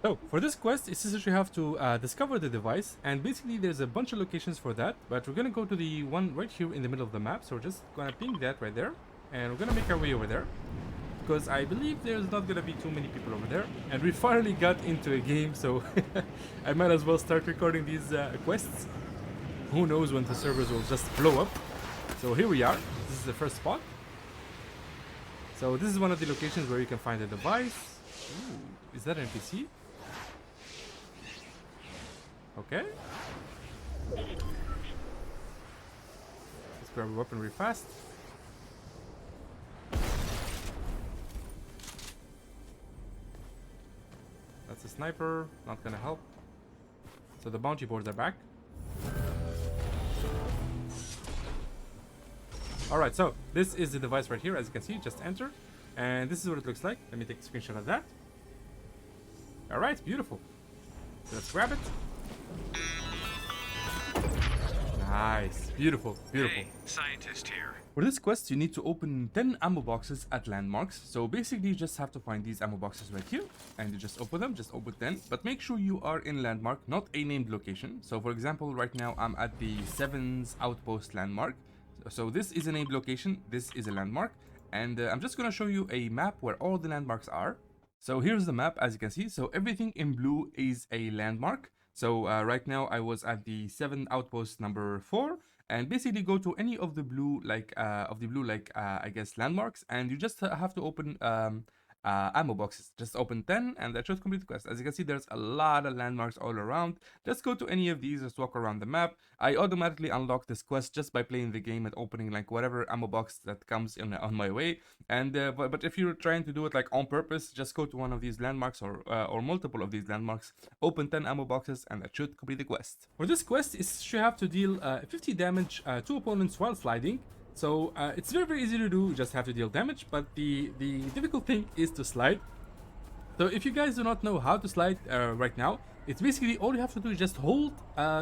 So for this quest, it says that you have to discover the device, and basically there's a bunch of locations for that, but we're gonna go to the one right here in the middle of the map. So we're just gonna ping that right there, and we're gonna make our way over there, because I believe there's not gonna be too many people over there. And we finally got into a game, so I might as well start recording these quests. Who knows when the servers will just blow up. So here we are. This is the first spot. So this is one of the locations where you can find the device. Ooh, is that an NPC? Okay. Let's grab a weapon really fast. That's a sniper, not gonna help. So the bounty boards are back. Alright, so this is the device right here, as you can see, just enter. And this is what it looks like. Let me take a screenshot of that. Alright, beautiful. So let's grab it. Nice, beautiful, beautiful. Hey, scientist here. For this quest, you need to open 10 ammo boxes at landmarks. So basically, you just have to find these ammo boxes right here, and you just open them, just open 10. But make sure you are in landmark, not a named location. So for example, right now I'm at the Seven Outposts landmark. So this is a named location, this is a landmark. And I'm just gonna show you a map where all the landmarks are. So here's the map, as you can see. So everything in blue is a landmark. So right now I was at the 7 Outpost number 4, and basically go to any of the blue I guess landmarks, and you just have to open ammo boxes. Just open 10 and that should complete the quest. As you can see, there's a lot of landmarks all around. Just go to any of these, just walk around the map. I automatically unlock this quest just by playing the game and opening like whatever ammo box that comes in on my way. And but if you're trying to do it like on purpose, just go to one of these landmarks or multiple of these landmarks, open 10 ammo boxes, and that should complete the quest. For this quest, you have to deal 50 damage to opponents while sliding. So it's very easy to do, you just have to deal damage, but the difficult thing is to slide. So if you guys do not know how to slide right now, it's basically all you have to do is just hold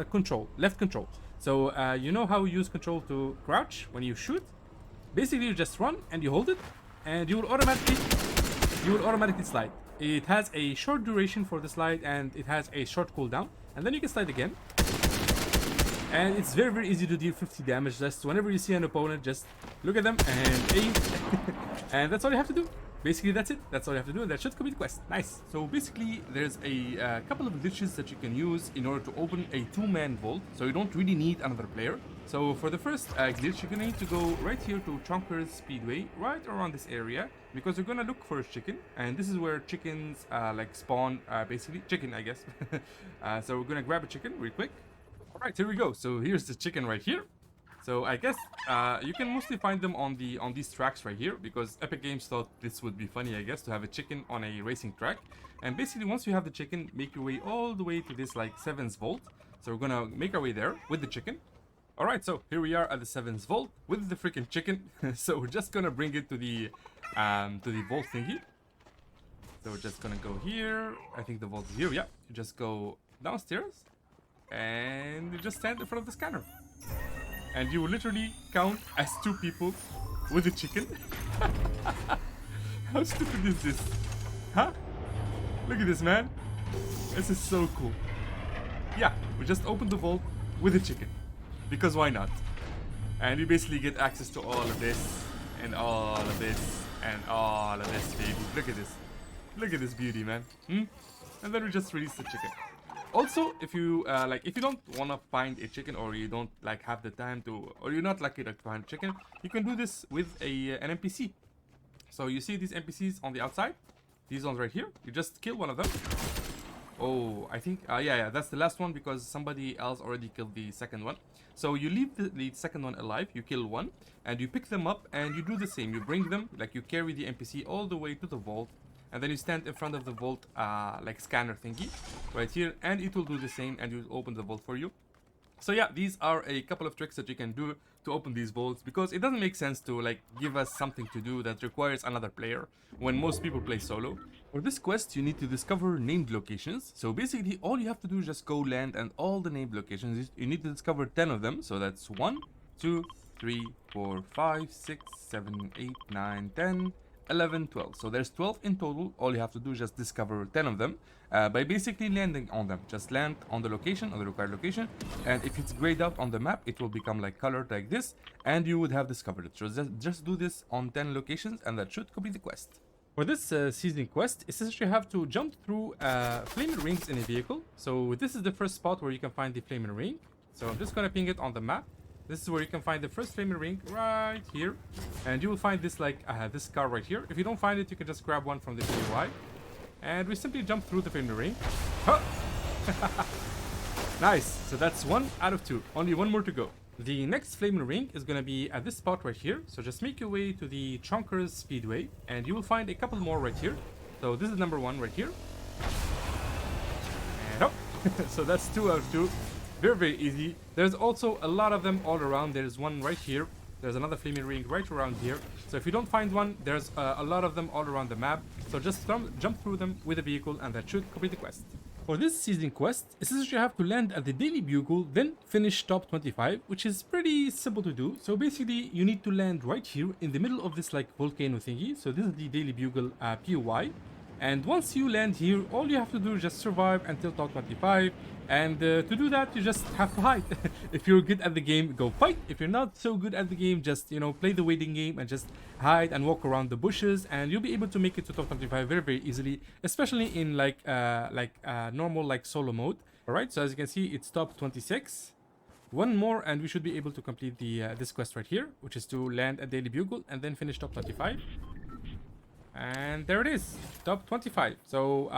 control, left control. So you know how you use control to crouch when you shoot? Basically you just run and you hold it, and you will automatically slide. It has a short duration for the slide, and it has a short cooldown, and then you can slide again. And it's very easy to deal 50 damage. Just whenever you see an opponent, just look at them and aim. And that's all you have to do. Basically, that's it. That's all you have to do, and that should complete the quest. Nice. So basically, there's a couple of glitches that you can use in order to open a 2-man vault. So you don't really need another player. So for the first glitch, you're gonna need to go right here to Chonker's Speedway, right around this area, because you're gonna look for a chicken, and this is where chickens like spawn. Basically, chicken, I guess. So we're gonna grab a chicken real quick. Alright, here we go. So here's the chicken right here. So I guess you can mostly find them on these tracks right here, because Epic Games thought this would be funny, I guess, to have a chicken on a racing track. And basically, once you have the chicken, make your way all the way to this like 7's vault. So we're gonna make our way there with the chicken. Alright, so here we are at the 7's vault with the freaking chicken. So we're just gonna bring it to the vault thingy. So we're just gonna go here. I think the vault is here. Yeah, you just go downstairs. And you just stand in front of the scanner, and you will literally count as 2 people with a chicken. How stupid is this? Huh? Look at this, man. This is so cool. Yeah, we just opened the vault with a chicken, because why not? And you basically get access to all of this and all of this and all of this, baby. Look at this. Look at this beauty, man. And then we just release the chicken. Also, if you if you don't want to find a chicken, or you don't like have the time to, or you're not lucky to find a chicken, you can do this with an NPC. So you see these NPCs on the outside, these ones right here. You just kill one of them. Oh, I think yeah, that's the last one, because somebody else already killed the second one. So you leave the second one alive, you kill one, and you pick them up, and you do the same. You bring them, like you carry the NPC all the way to the vault. And then you stand in front of the vault like scanner thingy right here, and it will do the same, and it will open the vault for you. So yeah, these are a couple of tricks that you can do to open these vaults, because it doesn't make sense to like give us something to do that requires another player when most people play solo. For this quest, you need to discover named locations. So basically, all you have to do is just go land, and all the named locations, you need to discover 10 of them. So that's 1, 2, 3, 4, 5, 6, 7, 8, 9, 10. 11, 12. So there's 12 in total. All you have to do is just discover 10 of them by basically landing on them. Just land on the location, on the required location, and if it's grayed out on the map, it will become like colored like this, and you would have discovered it. So just do this on 10 locations, and that should complete the quest. For this season quest, it says you have to jump through flaming rings in a vehicle. So this is the first spot where you can find the flaming ring. So I'm just gonna ping it on the map. This is where you can find the first flaming ring right here, and you will find this like this car right here. If you don't find it, you can just grab one from the POI, and we simply jump through the flaming ring. Huh. Nice. So that's 1 out of 2. Only one more to go. The next flaming ring is gonna be at this spot right here. So just make your way to the Chonker's Speedway, and you will find a couple more right here. So this is number 1 right here. And oh, so that's 2 out of 2. Very, very easy. There's also a lot of them all around. There's one right here. There's another flaming ring right around here. So if you don't find one, there's a lot of them all around the map. So just jump through them with a vehicle, and that should complete the quest. For this season quest, it says you have to land at the Daily Bugle, then finish top 25, which is pretty simple to do. So basically, you need to land right here in the middle of this like volcano thingy. So this is the Daily Bugle POI. And once you land here, all you have to do is just survive until top 25. And to do that, you just have to hide. If you're good at the game, go fight. If you're not so good at the game, just, you know, play the waiting game and just hide and walk around the bushes, and you'll be able to make it to top 25 very, very easily, especially in like normal like solo mode. All right, so as you can see, it's top 26. One more, and we should be able to complete the this quest right here, which is to land at Daily Bugle and then finish top 25. And there it is, top 25. So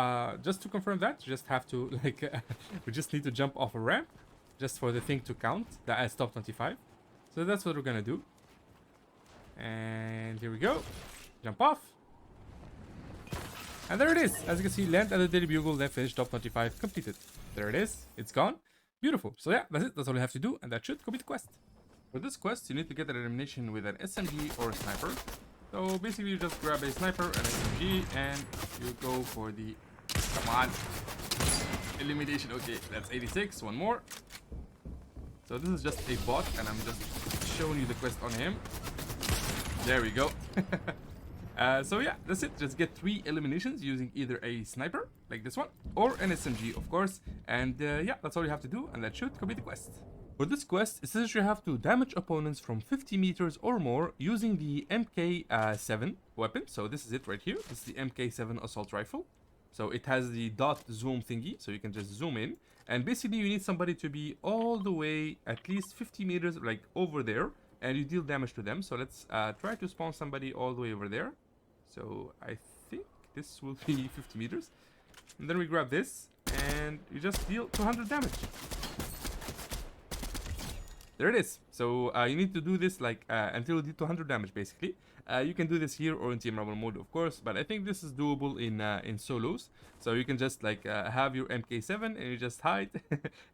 just to confirm that, you just have to like we just need to jump off a ramp just for the thing to count that as top 25. So that's what we're gonna do. And here we go, jump off, and there it is. As you can see, land at the Daily Bugle, then finish top 25, completed. There it is, it's gone. Beautiful. So yeah, that's it. That's all you have to do, and that should complete the quest. For this quest, you need to get an elimination with an SMG or a sniper. So basically, you just grab a sniper and an SMG, and you go for the, come on, elimination. Okay, that's 86. One more. So this is just a bot, and I'm just showing you the quest on him. There we go. So yeah, that's it. Just get 3 eliminations using either a sniper, like this one, or an SMG, of course. And yeah, that's all you have to do, and that should complete the quest. For this quest, it says you have to damage opponents from 50 meters or more using the MK7 weapon. So this is it right here. This is the MK7 assault rifle. So it has the dot zoom thingy, so you can just zoom in. And basically, you need somebody to be all the way at least 50 meters, like over there, and you deal damage to them. So let's try to spawn somebody all the way over there. So I think this will be 50 meters. And then we grab this, and you just deal 200 damage. There it is. So you need to do this like until you do 200 damage, basically. You can do this here or in team rumble mode, of course, but I think this is doable in solos. So you can just like have your MK7 and you just hide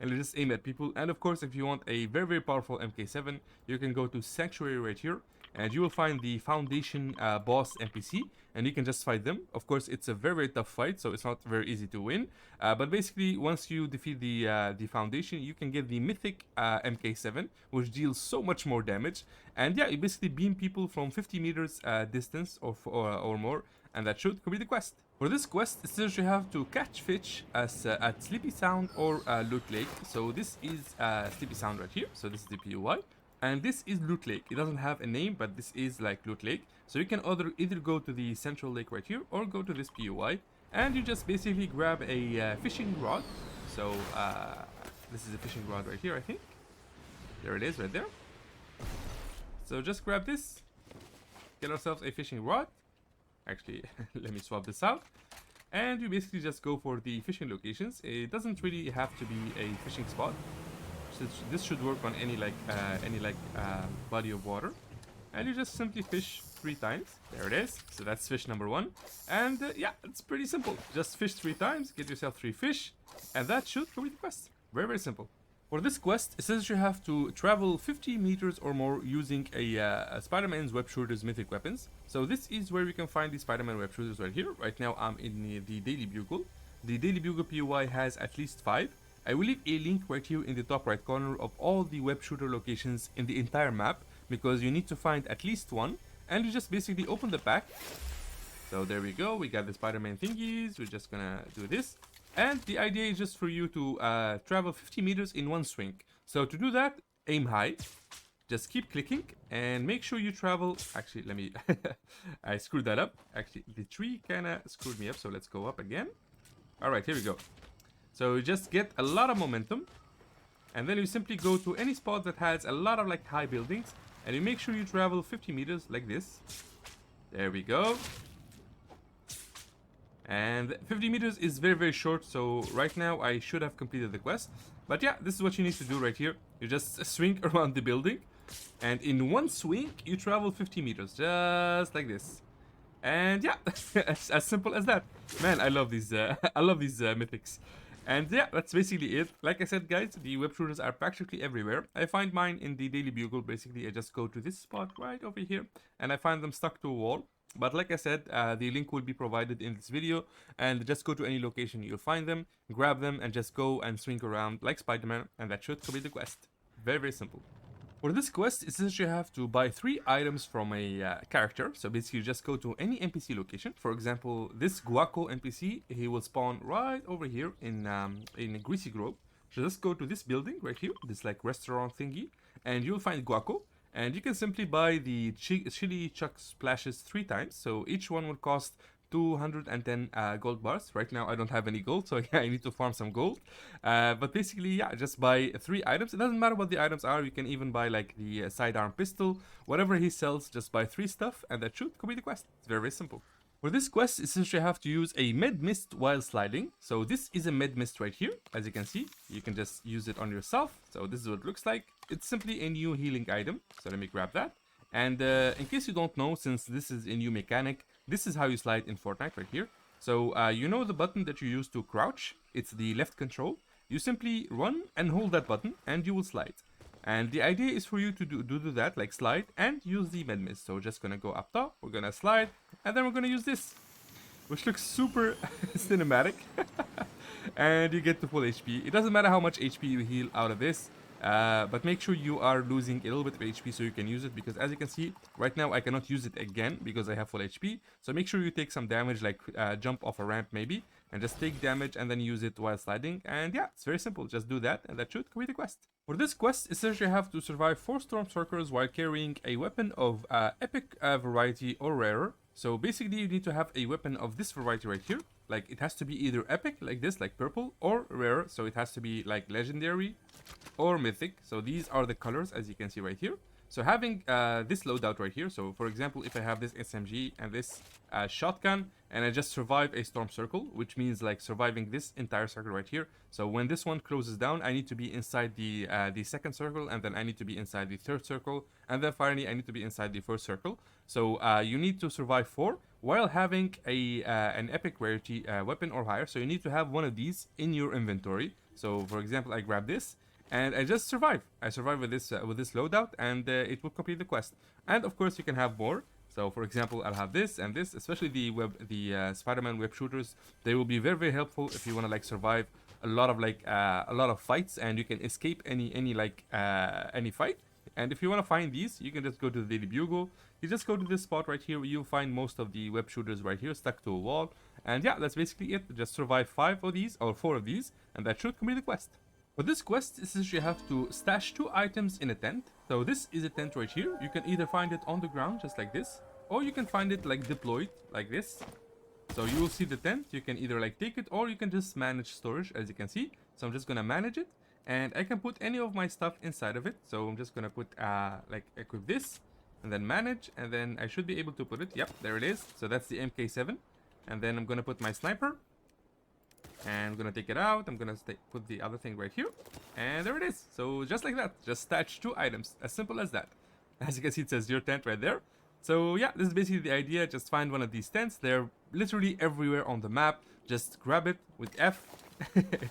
and you just aim at people. And of course, if you want a very, very powerful MK7, you can go to Sanctuary right here, and you will find the Foundation boss NPC, and you can just fight them. Of course, it's a very, very tough fight, so it's not very easy to win. But basically, once you defeat the Foundation, you can get the Mythic MK7, which deals so much more damage. And yeah, you basically beam people from 50 meters distance or more, and that should complete the quest. For this quest, it says you have to catch fish at Sleepy Sound or Loot Lake. So this is Sleepy Sound right here. So this is the POI. And this is Loot Lake. It doesn't have a name, but this is like Loot Lake. So you can either go to the central lake right here or go to this POI. And you just basically grab a fishing rod. So this is a fishing rod right here, I think. There it is, right there. So just grab this. Get ourselves a fishing rod. Actually, let me swap this out. And you basically just go for the fishing locations. It doesn't really have to be a fishing spot. So this should work on any body of water, and you just simply fish 3 times. There it is. So that's fish number 1, and yeah, it's pretty simple. Just fish 3 times, get yourself 3 fish, and that should complete the quest. Very, very simple. For this quest, it says you have to travel 50 meters or more using a Spider-Man's web shooters mythic weapons. So this is where we can find the Spider-Man web shooters right here. Right now I'm in the Daily Bugle. The Daily Bugle POI has at least 5. I will leave a link right here in the top right corner of all the web shooter locations in the entire map, because you need to find at least one, and you just basically open the pack, So there we go. We got the Spider-Man thingies. We're just gonna do this. And the idea is just for you to travel 50 meters in one swing. So to do that, aim high. Just keep clicking and make sure you travel. Actually, let me... I screwed that up. Actually, the tree kind of screwed me up. So let's go up again. All right, here we go. So you just get a lot of momentum. And then you simply go to any spot that has a lot of like high buildings. And you make sure you travel 50 meters like this. There we go. And 50 meters is very, very short. So right now I should have completed the quest. But yeah, this is what you need to do right here. You just swing around the building. And in one swing, you travel 50 meters. Just like this. And yeah, as simple as that. Man, I love these I love these mythics. And yeah, that's basically it. Like I said, guys, the web shooters are practically everywhere. I find mine in the Daily Bugle. Basically, I just go to this spot right over here. And I find them stuck to a wall. But like I said, the link will be provided in this video. And just go to any location you'll find them. Grab them and just go and swing around like Spider-Man. And that should complete the quest. Very, very simple. For this quest, it says you have to buy 3 items from a character. So basically, you just go to any NPC location. For example, this Guaco NPC, he will spawn right over here in a Greasy Grove. So just go to this building right here, this like restaurant thingy, and you'll find Guaco. And you can simply buy the chili chuck splashes 3 times. So each one will cost 210 gold bars. Right now I don't have any gold, so yeah, I need to farm some gold. But basically, yeah, just buy 3 items. It doesn't matter what the items are. You can even buy like the sidearm pistol, whatever he sells. Just buy 3 stuff, and that should complete the quest. It's very, very simple. For this quest, essentially you have to use a med mist while sliding. So this is a med mist right here. As you can see, you can just use it on yourself. So this is what it looks like. It's simply a new healing item. So let me grab that. And in case you don't know, since this is a new mechanic, this is how you slide in Fortnite right here. So you know the button that you use to crouch? It's the left control. You simply run and hold that button and you will slide. And the idea is for you to do that, like slide and use the med mist. So just gonna go up top, we're gonna slide, and then we're gonna use this, which looks super cinematic. And you get to full HP. It doesn't matter how much HP you heal out of this. But make sure you are losing a little bit of HP so you can use it, because as you can see right now I cannot use it again because I have full HP. So make sure you take some damage, like jump off a ramp maybe, and just take damage and then use it while sliding. And yeah, it's very simple. Just do that and that should complete the quest. For this quest, essentially you have to survive 4 storm circles while carrying a weapon of epic variety or rarer. So basically you need to have a weapon of this variety right here. Like it has to be either epic like this, like purple, or rare. So it has to be like legendary or mythic. So these are the colors as you can see right here. So having this loadout right here, so for example, if I have this SMG and this shotgun, and I just survive a storm circle, which means like surviving this entire circle right here. So when this one closes down, I need to be inside the second circle, and then I need to be inside the third circle, and then finally I need to be inside the first circle. So you need to survive 4 while having an epic rarity weapon or higher. So you need to have one of these in your inventory. So for example, I grab this. And I just survive. I survive with this loadout, and it will complete the quest. And of course, you can have more. So, for example, I'll have this and this. Especially the Spider-Man web shooters. They will be very, very helpful if you want to like survive a lot of fights, and you can escape any fight. And if you want to find these, you can just go to the Daily Bugle. You just go to this spot right here. You'll find most of the web shooters right here stuck to a wall. And yeah, that's basically it. Just survive 5 of these or 4 of these, and that should complete the quest. For this quest, essentially you have to stash 2 items in a tent. So this is a tent right here. You can either find it on the ground, just like this, or you can find it like deployed, like this. So you will see the tent. You can either like take it, or you can just manage storage, as you can see. So I'm just gonna manage it, and I can put any of my stuff inside of it. So I'm just gonna put like equip this, and then manage, and then I should be able to put it. Yep, there it is. So that's the MK7, and then I'm gonna put my sniper. And I'm gonna take it out. I'm gonna put the other thing right here, and there it is. So just like that, just stash 2 items, as simple as that. As you can see, it says your tent right there. So yeah, this is basically the idea. Just find one of these tents. They're literally everywhere on the map. Just grab it with F.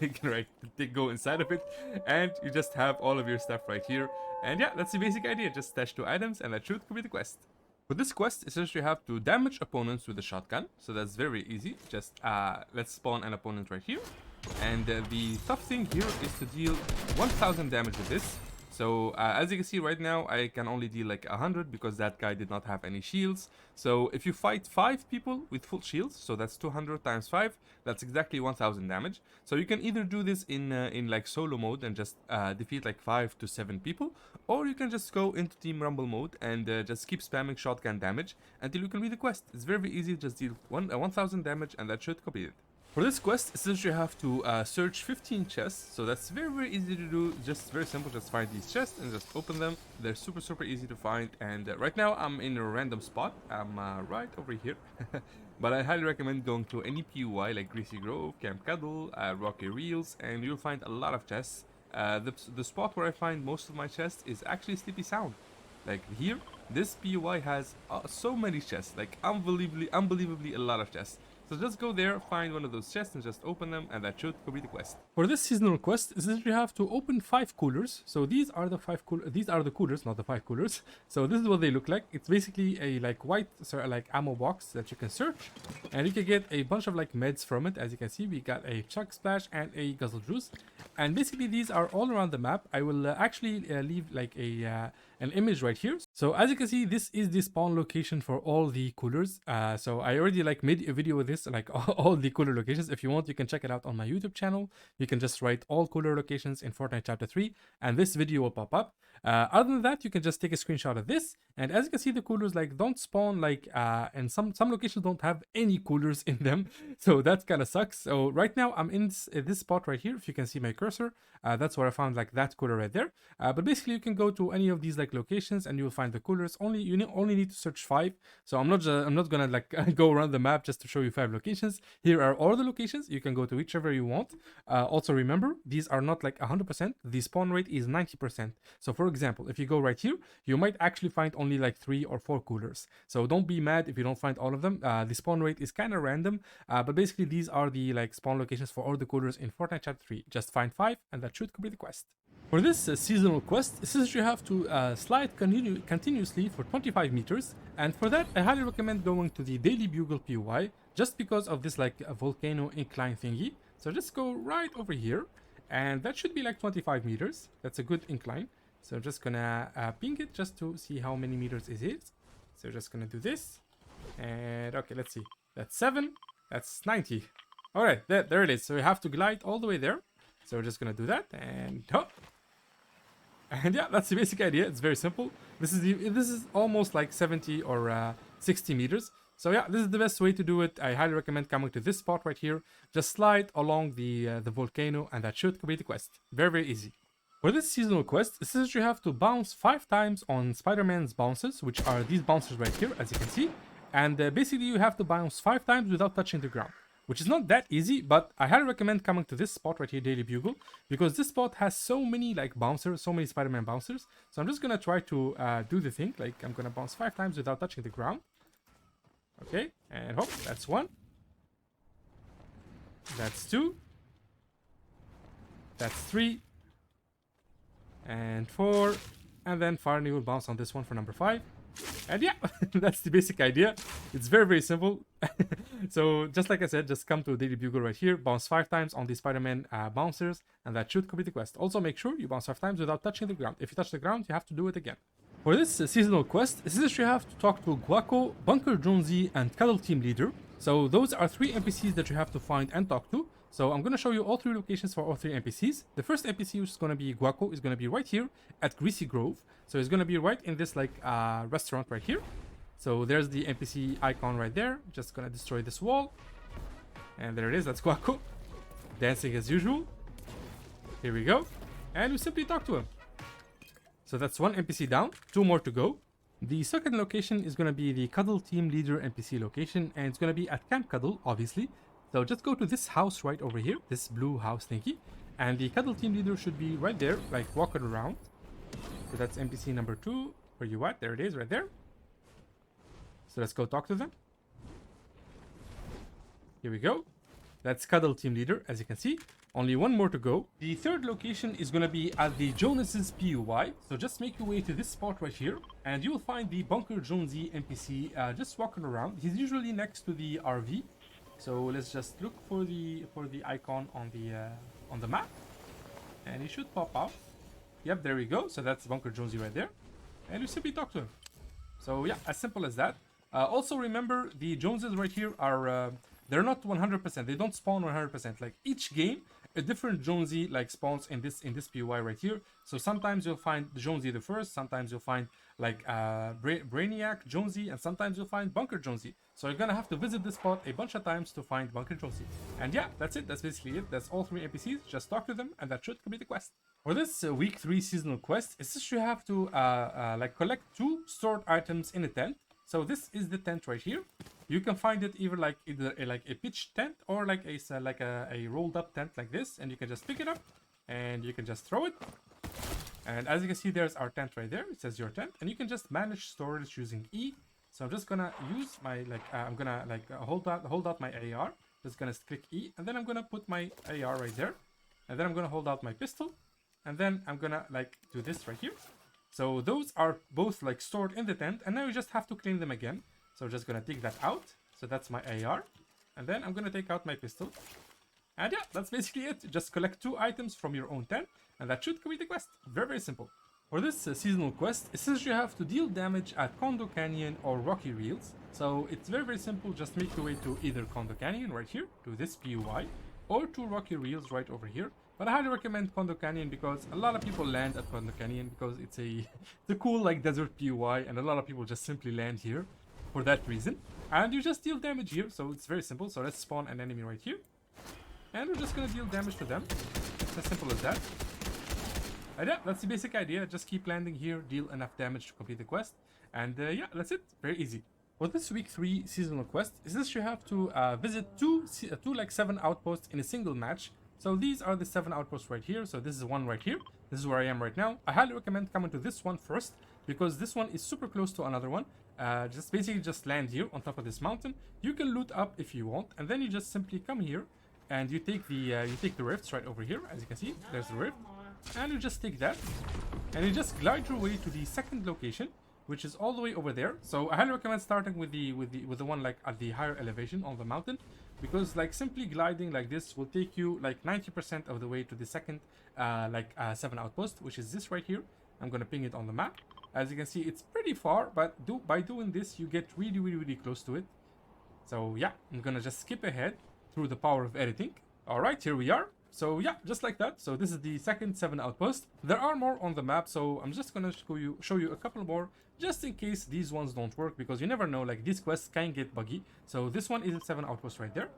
You can go inside of it, and you just have all of your stuff right here. And yeah, that's the basic idea. Just stash 2 items, and that should complete the quest. For this quest, essentially you have to damage opponents with a shotgun. So that's very easy. Just let's spawn an opponent right here. And the tough thing here is to deal 1000 damage with this. So as you can see right now, I can only deal like 100 because that guy did not have any shields. So if you fight 5 people with full shields, so that's 200 times 5, that's exactly 1000 damage. So you can either do this in like solo mode and just defeat like 5 to 7 people, or you can just go into Team Rumble mode and just keep spamming shotgun damage until you complete the quest. It's very easy, just deal 1000 damage and that should complete it. For this quest, essentially you have to search 15 chests, so that's very easy to do, just very simple, just find these chests and just open them. They're super easy to find, and right now I'm in a random spot, I'm right over here, but I highly recommend going to any PUI like Greasy Grove, Camp Cuddle, Rocky Reels, and you'll find a lot of chests. The spot where I find most of my chests is actually Sleepy Sound. Like here, this PUI has so many chests, like unbelievably a lot of chests. So just go there, find one of those chests and just open them, and that should complete the quest. For this seasonal quest, is that you have to open 5 coolers. So these are the 5 coolers, not the 5 coolers. So this is what they look like. It's basically a like white like ammo box that you can search, and you can get a bunch of like meds from it. As you can see, we got a Chug Splash and a Guzzle Juice, and basically these are all around the map. I will actually leave like an image right here. So as you can see, this is the spawn location for all the coolers. So I already like made a video with this, like all the cooler locations. If you want, you can check it out on my YouTube channel. You can just write all cooler locations in Fortnite Chapter 3, and this video will pop up. Other than that, you can just take a screenshot of this, and as you can see, the coolers like don't spawn like and some locations don't have any coolers in them, so that kind of sucks. So right now I'm in this spot right here. If you can see my cursor, that's where I found like that cooler right there. But basically you can go to any of these like locations and you will find the coolers. You only need to search 5. So I'm not gonna like go around the map just to show you 5 locations. Here are all the locations. You can go to whichever you want. Also remember, these are not like 100%. The spawn rate is 90%. So for example, if you go right here, you might actually find only like 3 or 4 coolers. So don't be mad if you don't find all of them. The spawn rate is kind of random, but basically these are the like spawn locations for all the coolers in Fortnite Chapter 3. Just find 5 and that should complete the quest. For this seasonal quest, it says you have to slide continuously for 25 meters, and for that I highly recommend going to the Daily Bugle PUI, just because of this like volcano incline thingy. So just go right over here, and that should be like 25 meters. That's a good incline. So I'm just gonna ping it just to see how many meters it is. So just gonna do this, and okay, let's see. That's 7. That's 90. All right, there it is. So you have to glide all the way there. So we're just gonna do that, and and yeah, that's the basic idea. It's very simple. This is almost like 70 or 60 meters. So yeah, this is the best way to do it. I highly recommend coming to this spot right here. Just slide along the volcano, and that should complete the quest. Very easy. For this seasonal quest, it says you have to bounce 5 times on Spider-Man's bounces, which are these bouncers right here, as you can see. And basically you have to bounce 5 times without touching the ground, which is not that easy, but I highly recommend coming to this spot right here, Daily Bugle, because this spot has so many like bouncers, so many Spider-Man bouncers. So I'm just gonna try to do the thing, like I'm gonna bounce 5 times without touching the ground. Okay, and hope that's 1. That's 2. That's 3. And 4. And then finally we'll bounce on this one for number 5. And yeah, that's the basic idea. It's very simple. So just like I said, just come to Daily Bugle right here, bounce 5 times on the Spider-Man bouncers, and that should complete the quest. Also make sure you bounce 5 times without touching the ground. If you touch the ground, you have to do it again. For this seasonal quest, it says you have to talk to Guaco, Bunker Jonesy, and Cuddle team leader. So those are 3 NPCs that you have to find and talk to. So I'm going to show you all 3 locations for all 3 NPCs. The first NPC, which is going to be Guaco, is going to be right here at Greasy Grove. So it's going to be right in this like restaurant right here. So there's the NPC icon right there. Just going to destroy this wall. And there it is. That's Guaco. Dancing as usual. Here we go. And we simply talk to him. So that's 1 NPC down. 2 more to go. The second location is going to be the Cuddle team leader NPC location. And it's going to be at Camp Cuddle, obviously. So just go to this house right over here. This blue house thingy. And the Cuddle team leader should be right there, like walking around. So that's NPC number 2. Where you at? There it is, right there. So let's go talk to them. Here we go. That's Cuddle team leader, as you can see. Only 1 more to go. The third location is going to be at the Jonas's PUI. So just make your way to this spot right here, and you will find the Bunker Jonesy NPC just walking around. He's usually next to the RV. So let's just look for the icon on the map, and he should pop out. Yep, there we go. So that's Bunker Jonesy right there. And you simply talk to him. So yeah, as simple as that. Also remember, the Joneses right here are, they're not 100%. They don't spawn 100%. Like each game, a different Jonesy like spawns in this POI right here. So sometimes you'll find the Jonesy the first. Sometimes you'll find like Brainiac Jonesy, and sometimes you'll find Bunker Jonesy. So you're gonna have to visit this spot a bunch of times to find Bunker Jonesy. And yeah, that's it. That's basically it. That's all 3 NPCs. Just talk to them, and that should complete the quest. For this week 3 seasonal quest, it's just you have to like collect 2 stored items in a tent. So this is the tent right here. You can find it either like a pitched tent or like a rolled up tent like this, and you can just pick it up and you can just throw it. And as you can see, there's our tent right there. It says your tent, and you can just manage storage using E. So I'm just gonna use my I'm gonna hold out my AR. Just gonna click E, and then I'm gonna put my AR right there, and then I'm gonna hold out my pistol, and then I'm gonna do this right here. So those are both like stored in the tent, and now you just have to clean them again. So just gonna take that out. So that's my AR, and then I'm gonna take out my pistol. And yeah, that's basically it. Just collect 2 items from your own tent, and that should complete the quest. Very, very simple. For this seasonal quest, it says you have to deal damage at Condo Canyon or Rocky Reels. So it's very, very simple. Just make your way to either Condo Canyon right here, to this POI, or to Rocky Reels right over here. But I highly recommend Condo Canyon because a lot of people land at Condo Canyon because it's a cool like desert POI, and a lot of people just simply land here for that reason. And you just deal damage here, so it's very simple. So let's spawn an enemy right here, and we're just gonna deal damage to them. It's as simple as that. And yeah, that's the basic idea. Just keep landing here, deal enough damage to complete the quest, and yeah, that's it. Very easy. For this week 3 seasonal quest, is this you have to visit two like 7 outposts in a single match. So these are the 7 outposts right here. So this is one right here. This is where I am right now. I highly recommend coming to this one first because this one is super close to another one. Just land here on top of this mountain. You can loot up if you want, and then you just simply come here and you take the rifts right over here. As you can see, there's the rift, and you just take that, and you just glide your way to the second location, which is all the way over there. So I highly recommend starting with the one like at the higher elevation on the mountain, because like simply gliding like this will take you like 90% of the way to the second 7 outpost, which is this right here. I'm gonna ping it on the map. As you can see, it's pretty far, but by doing this you get really, really, really close to it. So yeah, I'm gonna just skip ahead through the power of editing. All right, here we are. So yeah, just like that. So this is the second 7 outpost. There are more on the map, so I'm just gonna show you a couple more, just in case these ones don't work, because you never know, like these quests can get buggy. So this one is a 7 outpost right there.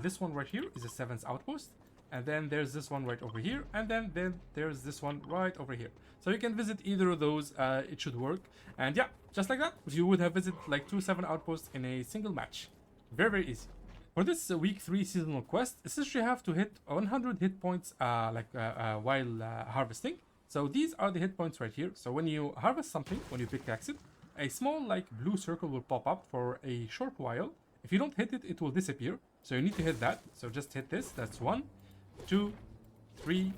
This one right here is a 7th outpost, and then there's this one right over here, and then there's this one right over here. So you can visit either of those. It should work. And yeah, just like that, you would have visited like 2 7 outposts in a single match. Very, very easy. For this week 3 seasonal quest, essentially you have to hit 100 hit points while harvesting. So these are the hit points right here. So when you harvest something, when you pickaxe it, a small like blue circle will pop up for a short while. If you don't hit it, it will disappear. So you need to hit that. So just hit this. That's 1, 2, 3,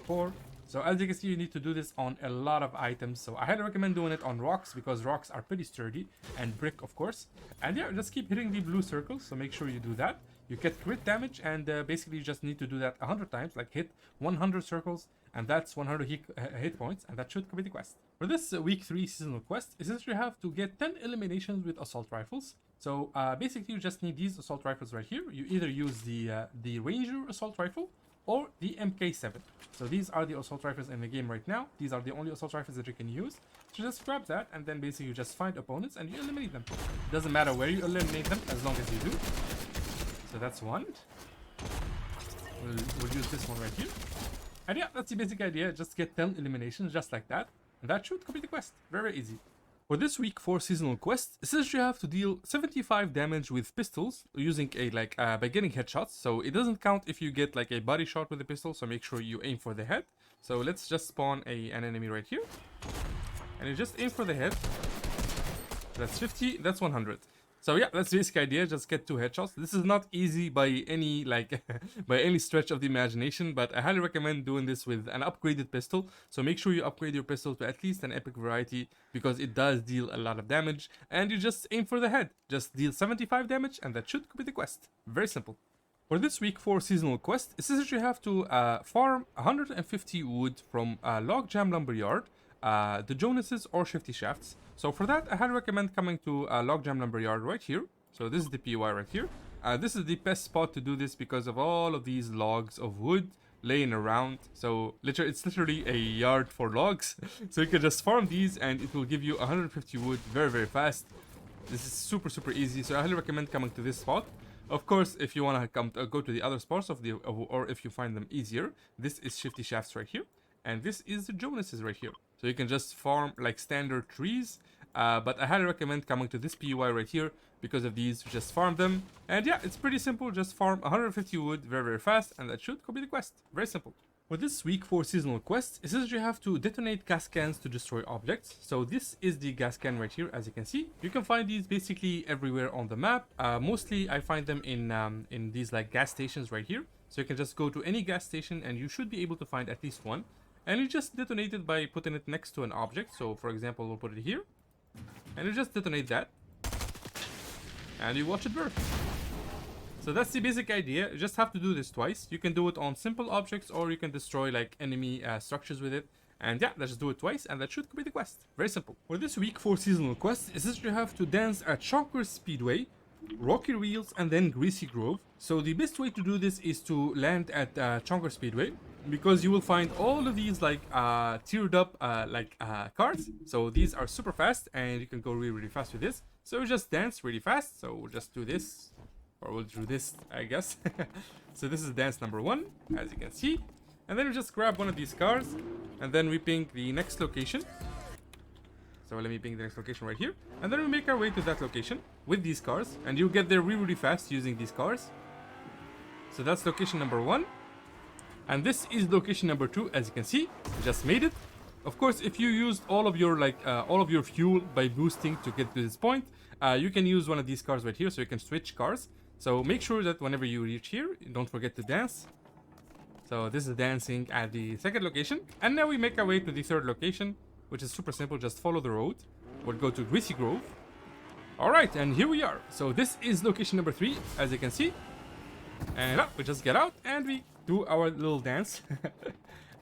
4. So as you can see, you need to do this on a lot of items. So I highly recommend doing it on rocks because rocks are pretty sturdy, and brick of course. And yeah, just keep hitting the blue circles. So make sure you do that. You get crit damage, and basically you just need to do that 100 times, like hit 100 circles, and that's 100 hit points, and that should complete the quest. For this week 3 seasonal quest, essentially you have to get 10 eliminations with assault rifles. So basically you just need these assault rifles right here. You either use the Ranger assault rifle or the MK7. So these are the assault rifles in the game right now. These are the only assault rifles that you can use. So just grab that, and then basically you just find opponents and you eliminate them. Doesn't matter where you eliminate them, as long as you do. So that's one. We'll use this one right here. And yeah, that's the basic idea. Just get 10 eliminations just like that, and that should complete the quest. Very, very easy. For this week 4 seasonal quest, essentially you have to deal 75 damage with pistols using by getting headshots. So it doesn't count if you get like a body shot with a pistol, so make sure you aim for the head. So let's just spawn an enemy right here, and you just aim for the head. That's 50, that's 100. So yeah, that's the basic idea. Just get 2 headshots. This is not easy by any by any stretch of the imagination, but I highly recommend doing this with an upgraded pistol. So make sure you upgrade your pistol to at least an epic variety, because it does deal a lot of damage. And you just aim for the head. Just deal 75 damage, and that should complete the quest. Very simple. For this week 4 seasonal quest, it says that you have to farm 150 wood from Logjam Lumberyard, the Jonases or Shifty shafts. So for that, I highly recommend coming to Logjam Lumberyard right here. So this is the POI right here. This is the best spot to do this because of all of these logs of wood laying around. So it's literally a yard for logs. So you can just farm these and it will give you 150 wood very, very fast. This is super, super easy. So I highly recommend coming to this spot. Of course, if you want to come go to the other spots or if you find them easier, this is Shifty shafts right here, and this is the Jonases right here. So you can just farm like standard trees, but I highly recommend coming to this PUI right here because of these. Just farm them, and yeah, it's pretty simple. Just farm 150 wood very, very fast, and that should complete the quest. Very simple. For this week 4 seasonal quest, it says you have to detonate gas cans to destroy objects. So this is the gas can right here, as you can see. You can find these basically everywhere on the map. Mostly I find them in these like gas stations right here. So you can just go to any gas station and you should be able to find at least one. And you just detonate it by putting it next to an object. So for example, we'll put it here. And you just detonate that. And you watch it burn. So that's the basic idea. You just have to do this twice. You can do it on simple objects or you can destroy like enemy structures with it. And yeah, let's just do it twice and that should complete the quest. Very simple. For this week 4 seasonal quest, it says you have to dance at Chonker Speedway, Rocky Reels and then Greasy Grove. So the best way to do this is to land at Chonker Speedway because you will find all of these like tiered up cars. So these are super fast and you can go really, really fast with this. So just dance really fast. So we'll just do this. Or we'll do this, I guess. So this is dance number 1, as you can see. And then we just grab one of these cars. And then we ping the next location. So let me ping the next location right here. And then we make our way to that location with these cars. And you'll get there really, really fast using these cars. So that's location number 1. And this is location number 2, as you can see. We just made it. Of course, if you used all of your fuel by boosting to get to this point, you can use one of these cars right here, so you can switch cars. So make sure that whenever you reach here, don't forget to dance. So this is dancing at the second location. And now we make our way to the third location, which is super simple. Just follow the road. We'll go to Greasy Grove. Alright, and here we are. So this is location number 3, as you can see. And we just get out and we do our little dance.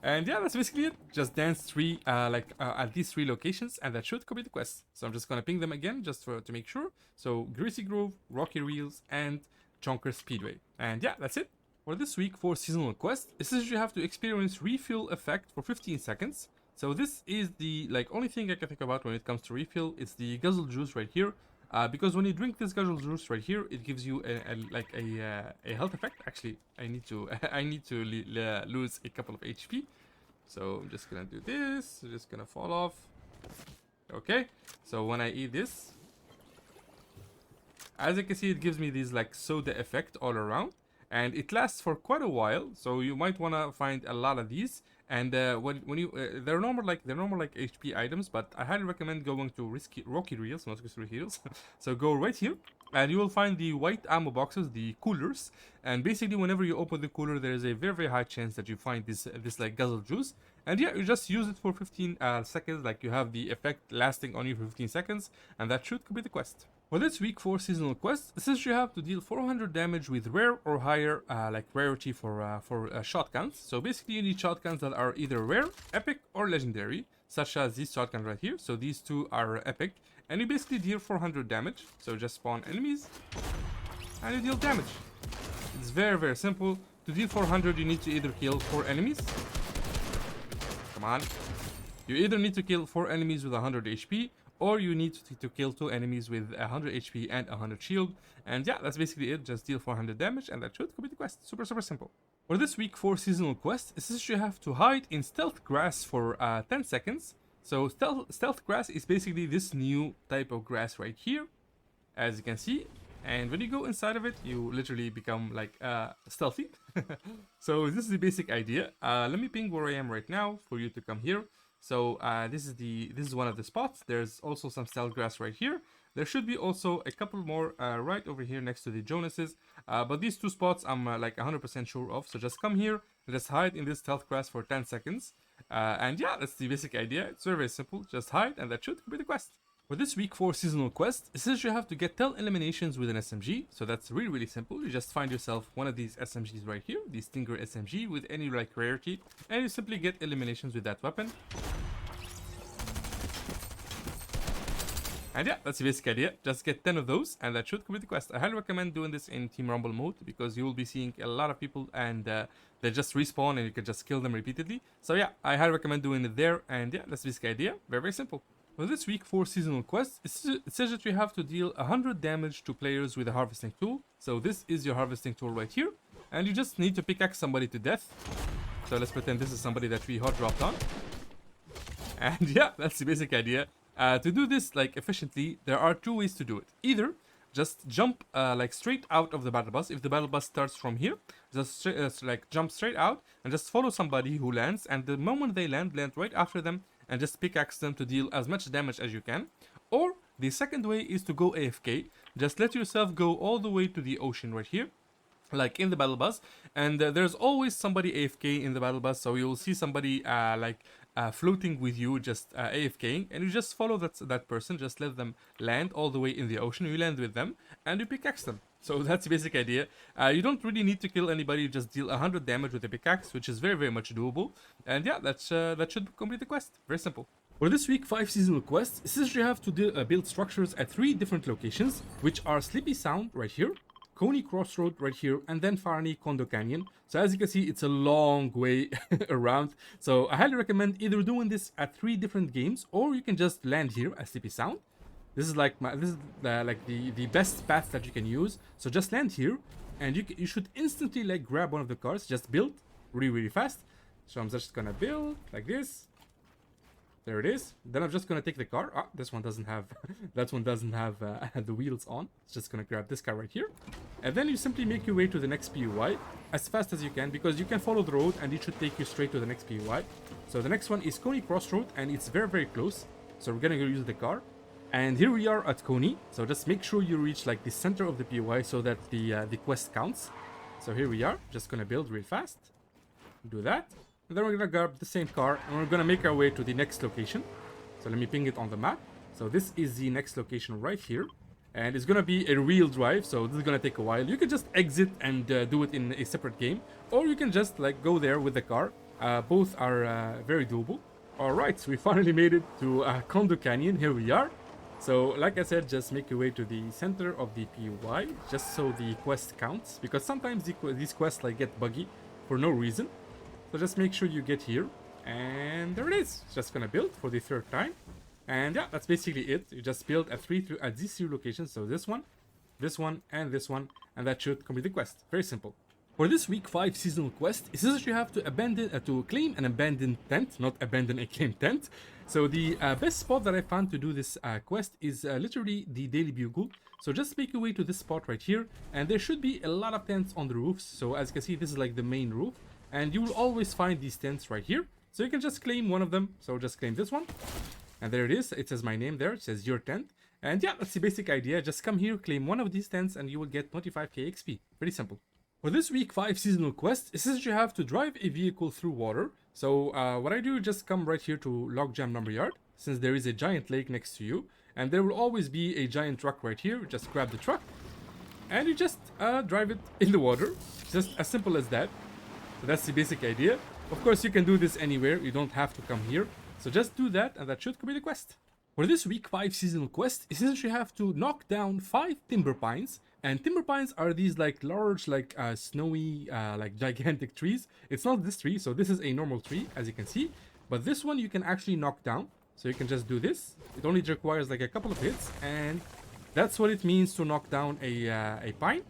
And yeah, that's basically it. Just dance at these 3 locations and that should complete the quest. So I'm just gonna ping them again just to make sure. So Greasy Grove, Rocky Reels, and Chonker Speedway. And yeah, that's it. For this week 4 seasonal quest, it says you have to experience refill effect for 15 seconds. So this is the only thing I can think about when it comes to refill. It's the guzzle juice right here. Because when you drink this guzzle juice right here, it gives you a health effect. Actually, I need to lose a couple of HP. So I'm just gonna do this. I'm just gonna fall off. Okay. So when I eat this, as you can see, it gives me this like soda effect all around, and it lasts for quite a while. So you might wanna find a lot of these. And when you they're normal like HP items, but I highly recommend going to Rocky Reels, not Greasy Reels. So go right here, and you will find the white ammo boxes, the coolers. And basically, whenever you open the cooler, there is a very, very high chance that you find this like guzzle juice. And yeah, you just use it for 15 seconds. Like you have the effect lasting on you for 15 seconds, and that should complete the quest. For this week 4 seasonal quest, it says you have to deal 400 damage with rare or higher rarity for shotguns. So basically you need shotguns that are either rare, epic, or legendary, such as these shotguns right here. So these 2 are epic, and you basically deal 400 damage. So just spawn enemies, and you deal damage. It's very, very simple. To deal 400, you need to either kill 4 enemies. Come on. You either need to kill 4 enemies with 100 HP, or you need to kill 2 enemies with 100 HP and 100 shield. And yeah, that's basically it. Just deal 400 damage and that should complete the quest. Super, super simple. For this week 4 seasonal quest, it says you have to hide in stealth grass for 10 seconds. So stealth grass is basically this new type of grass right here, as you can see. And when you go inside of it, you literally become like stealthy. So this is the basic idea. Let me ping where I am right now for you to come here. So this is one of the spots. There's also some stealth grass right here. There should be also a couple more right over here next to the Jonases. But these 2 spots I'm like 100% sure of. So just come here and just hide in this stealth grass for 10 seconds. And yeah, that's the basic idea. It's very, very simple. Just hide and that should complete the quest. For this week 4 seasonal quest, it says you have to get 10 eliminations with an SMG, so that's really simple. You just find yourself one of these SMGs right here, the Stinger SMG with any like rarity, and you simply get eliminations with that weapon. And yeah, that's the basic idea. Just get 10 of those, and that should complete the quest. I highly recommend doing this in Team Rumble mode, because you will be seeing a lot of people, and they just respawn, and you can just kill them repeatedly. So yeah, I highly recommend doing it there, and yeah, that's the basic idea. Very simple. For this week 4 seasonal quest, it says that you have to deal 100 damage to players with a harvesting tool. So this is your harvesting tool right here, and you just need to pickaxe somebody to death. So let's pretend this is somebody that we hot dropped on. And yeah, that's the basic idea. To do this like efficiently, there are 2 ways to do it. Either just jump like straight out of the battle bus. If the battle bus starts from here, just like jump straight out and just follow somebody who lands, and the moment they land right after them, and just pickaxe them to deal as much damage as you can. Or the second way is to go AFK. Just let yourself go all the way to the ocean right here, like in the battle bus, and there's always somebody AFK in the battle bus, so you'll see somebody floating with you, just AFKing, and you just follow that person. Just let them land all the way in the ocean, you land with them, and you pickaxe them. So that's the basic idea. You don't really need to kill anybody, you just deal 100 damage with a pickaxe, which is very much doable. And yeah, that should complete the quest. Very simple. For this week 5 seasonal quest, it says you have to build structures at 3 different locations, which are Sleepy Sound right here, Coney Crossroad right here, and then finally Condo Canyon. So as you can see, it's a long way around. So I highly recommend either doing this at 3 different games, or you can just land here at Sleepy Sound. This is like the best path that you can use. So just land here, and you should instantly like grab one of the cars. Just build really fast. So I'm just gonna build like this. There it is. Then I'm just gonna take the car. Ah, this one doesn't have that one doesn't have the wheels on. It's just gonna grab this car right here, and then you simply make your way to the next PUI as fast as you can, because you can follow the road and it should take you straight to the next PUI. So the next one is Coney Crossroad, and it's very close. So we're gonna go use the car, and here we are at Coney. So just make sure you reach like the center of the PUI so that the quest counts. So here we are. Just gonna build real fast. Do that. And then we're gonna grab the same car, and we're gonna make our way to the next location. So let me ping it on the map. So this is the next location right here, and it's gonna be a real drive, so this is gonna take a while. You can just exit and do it in a separate game, or you can just like go there with the car. Both are very doable. Alright, so we finally made it to Condo Canyon. Here we are. So like I said, just make your way to the center of the PUI, just so the quest counts, because sometimes these quests like get buggy for no reason. So just make sure you get here, and there it is. It's just gonna build for the 3rd time, and yeah, that's basically it. You just build at these 3 locations. So this one, and this one, and that should complete the quest. Very simple. For this week 5 seasonal quest, it says that you have to claim an abandoned tent, not abandon a claim tent. So the best spot that I found to do this quest is literally the Daily Bugle. So just make your way to this spot right here, and there should be a lot of tents on the roofs. So as you can see, this is like the main roof, and you will always find these tents right here. So you can just claim one of them. So just claim this one, and there it is. It says my name there. It says your tent, and yeah, that's the basic idea. Just come here, claim one of these tents, and you will get 25k XP. Pretty simple. For this week 5 seasonal quest, it says you have to drive a vehicle through water. So what I do is just come right here to Logjam Lumberyard, since there is a giant lake next to you, and there will always be a giant truck right here. Just grab the truck, and you just drive it in the water. Just as simple as that. So that's the basic idea. Of course, you can do this anywhere. You don't have to come here. So just do that, and that should complete the quest. For this week 5 seasonal quest, it says you have to knock down 5 timber pines. And timber pines are these like large, like snowy, like gigantic trees. It's not this tree, so this is a normal tree, as you can see. But this one you can actually knock down. So you can just do this. It only requires like a couple of hits, and that's what it means to knock down a pine.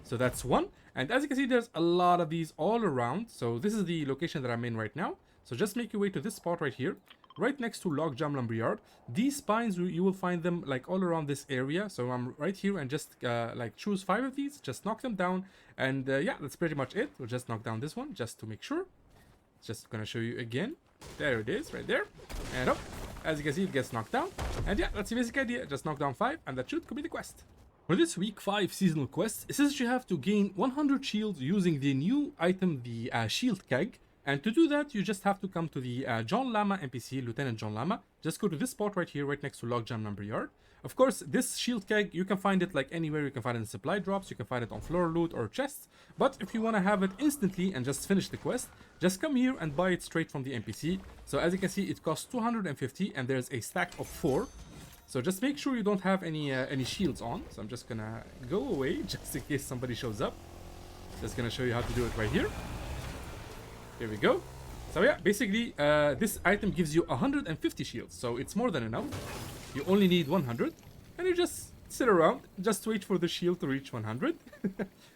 So that's one. And as you can see, there's a lot of these all around. So this is the location that I'm in right now. So just make your way to this spot right here, right next to Logjam Lumberyard. These spines, you will find them like all around this area. So I'm right here, and just like choose 5 of these, just knock them down, and yeah, that's pretty much it. We'll just knock down this one just to make sure. Just gonna show you again. There it is, right there, and up. As you can see, it gets knocked down, and yeah, that's the basic idea. Just knock down 5, and that should complete the quest. For this week 5 seasonal quest, it says you have to gain 100 shields using the new item, the Shield Keg. And to do that, you just have to come to the John Llama NPC, Lieutenant John Llama. Just go to this spot right here, right next to Logjam Lumberyard. Of course, this shield keg, you can find it like anywhere. You can find it in supply drops, you can find it on floor loot or chests. But if you want to have it instantly and just finish the quest, just come here and buy it straight from the NPC. So as you can see, it costs 250 and there's a stack of 4. So just make sure you don't have any shields on. So I'm just gonna go away just in case somebody shows up. Just gonna show you how to do it right here. Here we go. So yeah, basically this item gives you 150 shields, so it's more than enough. You only need 100, and you just sit around, just wait for the shield to reach 100.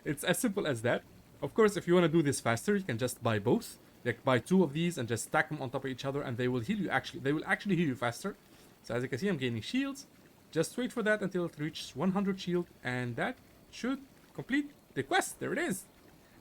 It's as simple as that. Of course, if you want to do this faster, you can just buy both. Like buy 2 of these and just stack them on top of each other, and they will heal you. They will actually heal you faster. So as you can see, I'm gaining shields. Just wait for that until it reaches 100 shield, and that should complete the quest. There it is.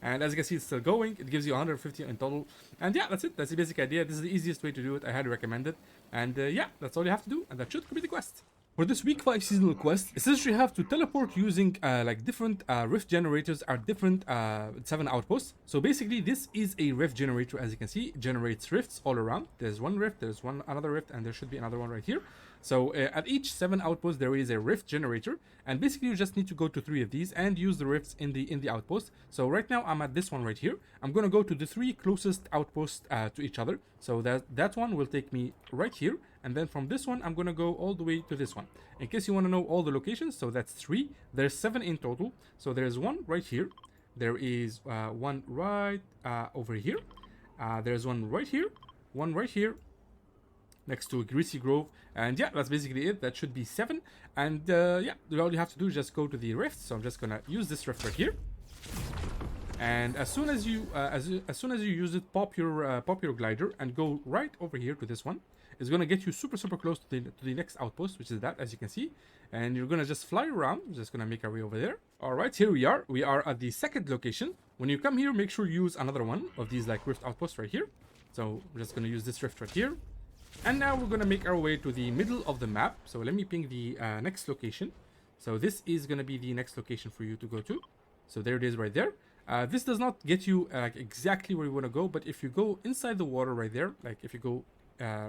And as you can see, it's still going. It gives you 150 in total. And yeah, that's it. That's the basic idea. This is the easiest way to do it. I highly recommend it. And yeah, that's all you have to do. And that should complete the quest. For this week 5 seasonal quest, essentially you have to teleport using like different rift generators at different 7 outposts. So basically this is a rift generator. As you can see, it generates rifts all around. There's one rift, there's another rift, and there should be another one right here. So at each 7 outposts there is a rift generator, and basically you just need to go to 3 of these and use the rifts in the outpost. So right now I'm at this one right here. I'm gonna go to the 3 closest outposts to each other. So that one will take me right here, and then from this one I'm gonna go all the way to this one. In case you want to know all the locations, so that's 3. There's 7 in total. So there's one right here. There is one right over here. There's one right here. One right here, next to Greasy Grove, and yeah, that's basically it. That should be 7. And yeah, all you have to do is just go to the rift. So I'm just gonna use this rift right here, and as soon as you use it, pop your glider and go right over here to this one. It's gonna get you super close to the next outpost, which is that, as you can see, and you're gonna just fly around. We're just gonna make our way over there. All right, here we are. We are at the 2nd location. When you come here, make sure you use another one of these like rift outposts right here. So we're just gonna use this rift right here. And now we're gonna make our way to the middle of the map. So let me ping the next location. So this is gonna be the next location for you to go to. So there it is right there. This does not get you exactly where you want to go, but if you go inside the water right there, like if you go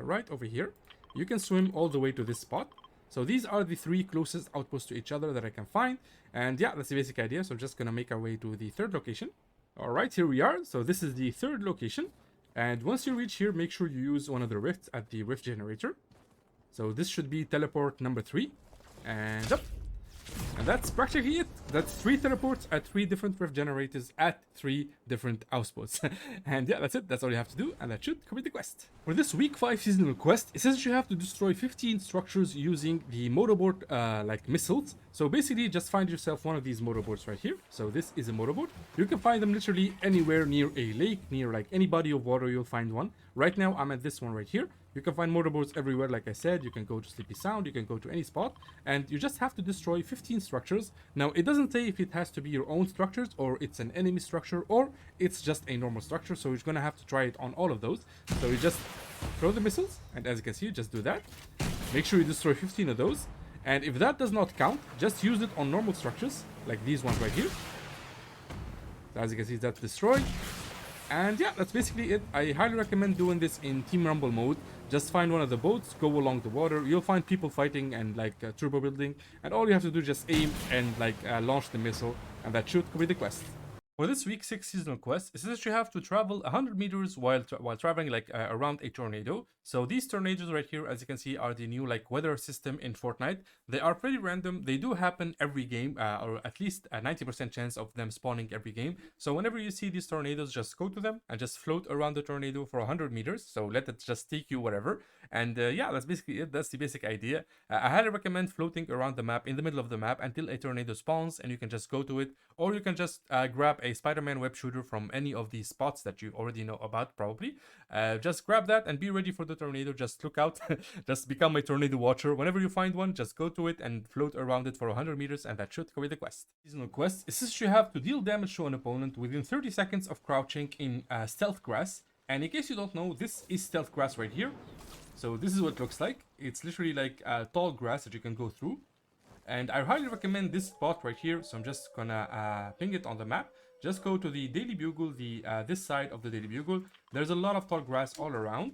right over here, you can swim all the way to this spot. So these are the 3 closest outposts to each other that I can find. And yeah, that's the basic idea. So I'm just gonna make our way to the 3rd location. All right, here we are. So this is the 3rd location. And once you reach here, make sure you use one of the rifts at the rift generator. So this should be teleport number 3. And up. And that's practically it. That's 3 teleports at 3 different rift generators at 3 different outposts. And yeah, that's it. That's all you have to do, and that should complete the quest. For this week 5 seasonal quest, it says you have to destroy 15 structures using the motorboat like missiles. So basically, just find yourself one of these motorboats right here. So this is a motorboat. You can find them literally anywhere near a lake, near like any body of water, you'll find one. Right now, I'm at this one right here. You can find motorboats everywhere, like I said. You can go to Sleepy Sound, you can go to any spot, and you just have to destroy 15 structures. Now, it doesn't say if it has to be your own structures, or it's an enemy structure, or it's just a normal structure, so you're gonna have to try it on all of those. So you just throw the missiles, and as you can see, just do that. Make sure you destroy 15 of those, and if that does not count, just use it on normal structures, like these ones right here. So as you can see, that's destroyed. And yeah, that's basically it. I highly recommend doing this in Team Rumble mode. Just find one of the boats, go along the water. You'll find people fighting and like turbo building, and all you have to do is just aim and like launch the missile, and that should complete the quest. For this week 6 seasonal quest, it says you have to travel 100 meters while traveling like around a tornado. So these tornadoes right here, as you can see, are the new like weather system in Fortnite. They are pretty random. They do happen every game, or at least a 90% chance of them spawning every game. So whenever you see these tornadoes, just go to them and just float around the tornado for 100 meters. So let it just take you whatever. And yeah, that's basically it. That's the basic idea. I highly recommend floating around the map in the middle of the map until a tornado spawns, and you can just go to it, or you can just grab a Spider-Man web shooter from any of these spots that you already know about probably. Just grab that and be ready for the tornado. Just look out. Just become a tornado watcher. Whenever you find one, just go to it and float around it for 100 meters, and that should complete the quest. Seasonal quest. It says you have to deal damage to an opponent within 30 seconds of crouching in stealth grass. And in case you don't know, this is stealth grass right here. So this is what it looks like. It's literally like tall grass that you can go through. And I highly recommend this spot right here. So I'm just gonna ping it on the map. just go to the Daily Bugle, this side of the Daily Bugle. There's a lot of tall grass all around.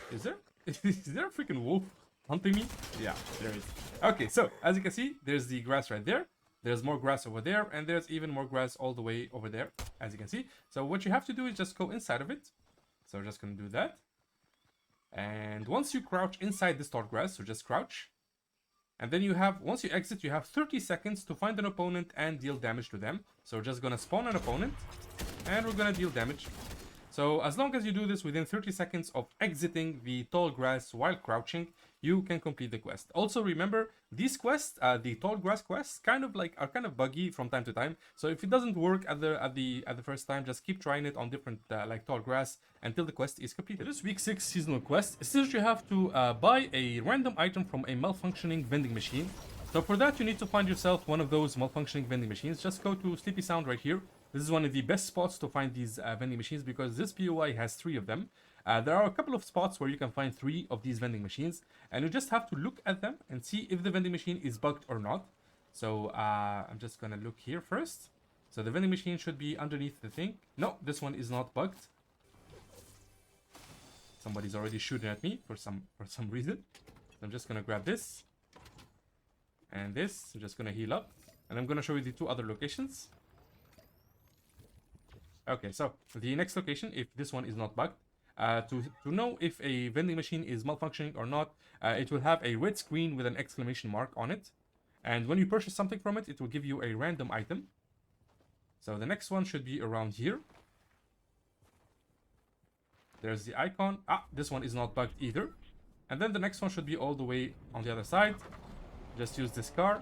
Is there? Is there a freaking wolf hunting me? Yeah, there is. Okay, so as you can see, there's the grass right there. There's more grass over there, and there's even more grass all the way over there, as you can see. So what you have to do is just go inside of it. So we're just gonna do that. And once you crouch inside this tall grass, so just crouch. And then you have, once you exit, you have 30 seconds to find an opponent and deal damage to them. So we're just gonna spawn an opponent, and we're gonna deal damage. So as long as you do this within 30 seconds of exiting the tall grass while crouching, you can complete the quest. Also remember, these quests, the tall grass quests, are kind of buggy from time to time. So if it doesn't work at the first time, just keep trying it on different like tall grass until the quest is completed. This week 6 seasonal quest is that you have to buy a random item from a malfunctioning vending machine. So for that, you need to find yourself one of those malfunctioning vending machines. Just go to Sleepy Sound right here. This is one of the best spots to find these vending machines because this POI has 3 of them. There are a couple of spots where you can find 3 of these vending machines, and you just have to look at them and see if the vending machine is bugged or not. So I'm just gonna look here first. So the vending machine should be underneath the thing. No, this one is not bugged. Somebody's already shooting at me for some reason. So I'm just gonna grab this and this. I'm just gonna heal up, and I'm gonna show you the 2 other locations. Okay, so the next location, if this one is not bugged, to know if a vending machine is malfunctioning or not, it will have a red screen with an exclamation mark on it. And when you purchase something from it, it will give you a random item. So the next one should be around here. There's the icon. Ah, this one is not bugged either. And then the next one should be all the way on the other side. Just use this car.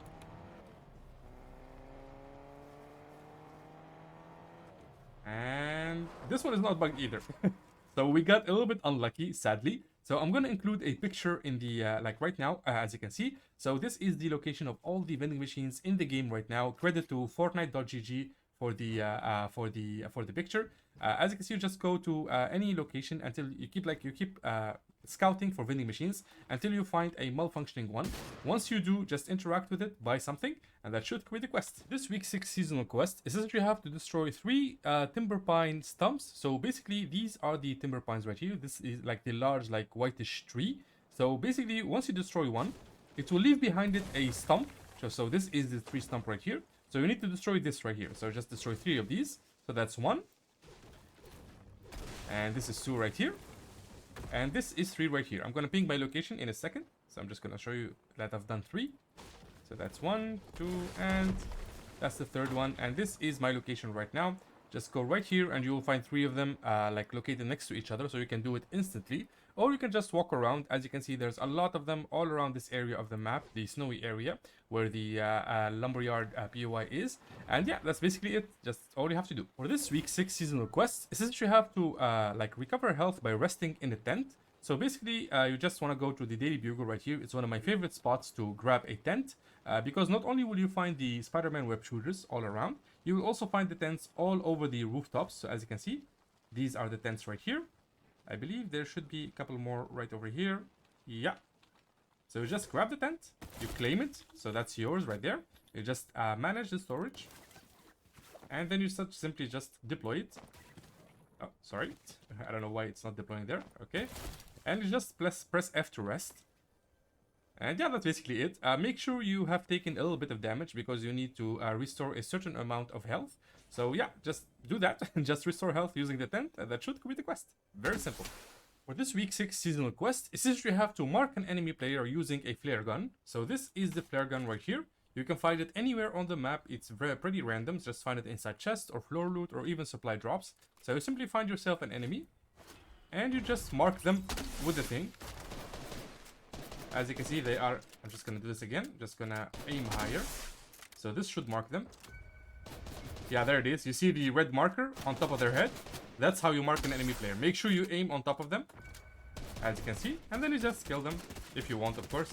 And this one is not bugged either. So we got a little bit unlucky, sadly. So I'm going to include a picture in the, like right now, as you can see. So this is the location of all the vending machines in the game right now. Credit to Fortnite.gg for the picture. As you can see, you just go to any location until you keep scouting for vending machines until you find a malfunctioning one. Once you do, just interact with it, buy something, and that should complete the quest. This week 6 seasonal quest is that you have to destroy 3 timber pine stumps. So basically, these are the timber pines right here. This is like the large, like whitish tree. So basically, once you destroy one, it will leave behind it a stump. So this is the 3 stump right here. So you need to destroy this right here. So just destroy 3 of these. So that's 1. And this is 2 right here. And this is 3 right here. I'm going to ping my location in a second. So I'm just going to show you that I've done 3. So that's 1, 2, and that's the 3rd one. And this is my location right now. Just go right here and you will find 3 of them like located next to each other. So you can do it instantly. Or you can just walk around. As you can see, there's a lot of them all around this area of the map, the snowy area where the Lumberyard POI is. And yeah, that's basically it. Just all you have to do. For this week 6 seasonal quest, is that you have to like recover health by resting in a tent. So basically, you just want to go to the Daily Bugle right here. It's one of my favorite spots to grab a tent. Because not only will you find the Spider-Man web shooters all around, you will also find the tents all over the rooftops. So as you can see, these are the tents right here. I believe there should be a couple more right over here. Yeah. So you just grab the tent, you claim it, so that's yours right there. You just manage the storage, and then you simply just deploy it. Oh, sorry. I don't know why it's not deploying there. Okay. And you just press F to rest. And yeah, that's basically it. Make sure you have taken a little bit of damage because you need to restore a certain amount of health. So yeah, just do that and just restore health using the tent, and that should complete the quest. Very simple. For this week 6 seasonal quest, essentially you have to mark an enemy player using a flare gun. So this is the flare gun right here. You can find it anywhere on the map. It's pretty random. Just find it inside chests or floor loot or even supply drops. So you simply find yourself an enemy and you just mark them with the thing. As you can see, they are... I'm just going to do this again. Just going to aim higher. So this should mark them. Yeah, there it is. You see the red marker on top of their head? That's how you mark an enemy player. Make sure you aim on top of them, as you can see, and then you just kill them if you want, of course.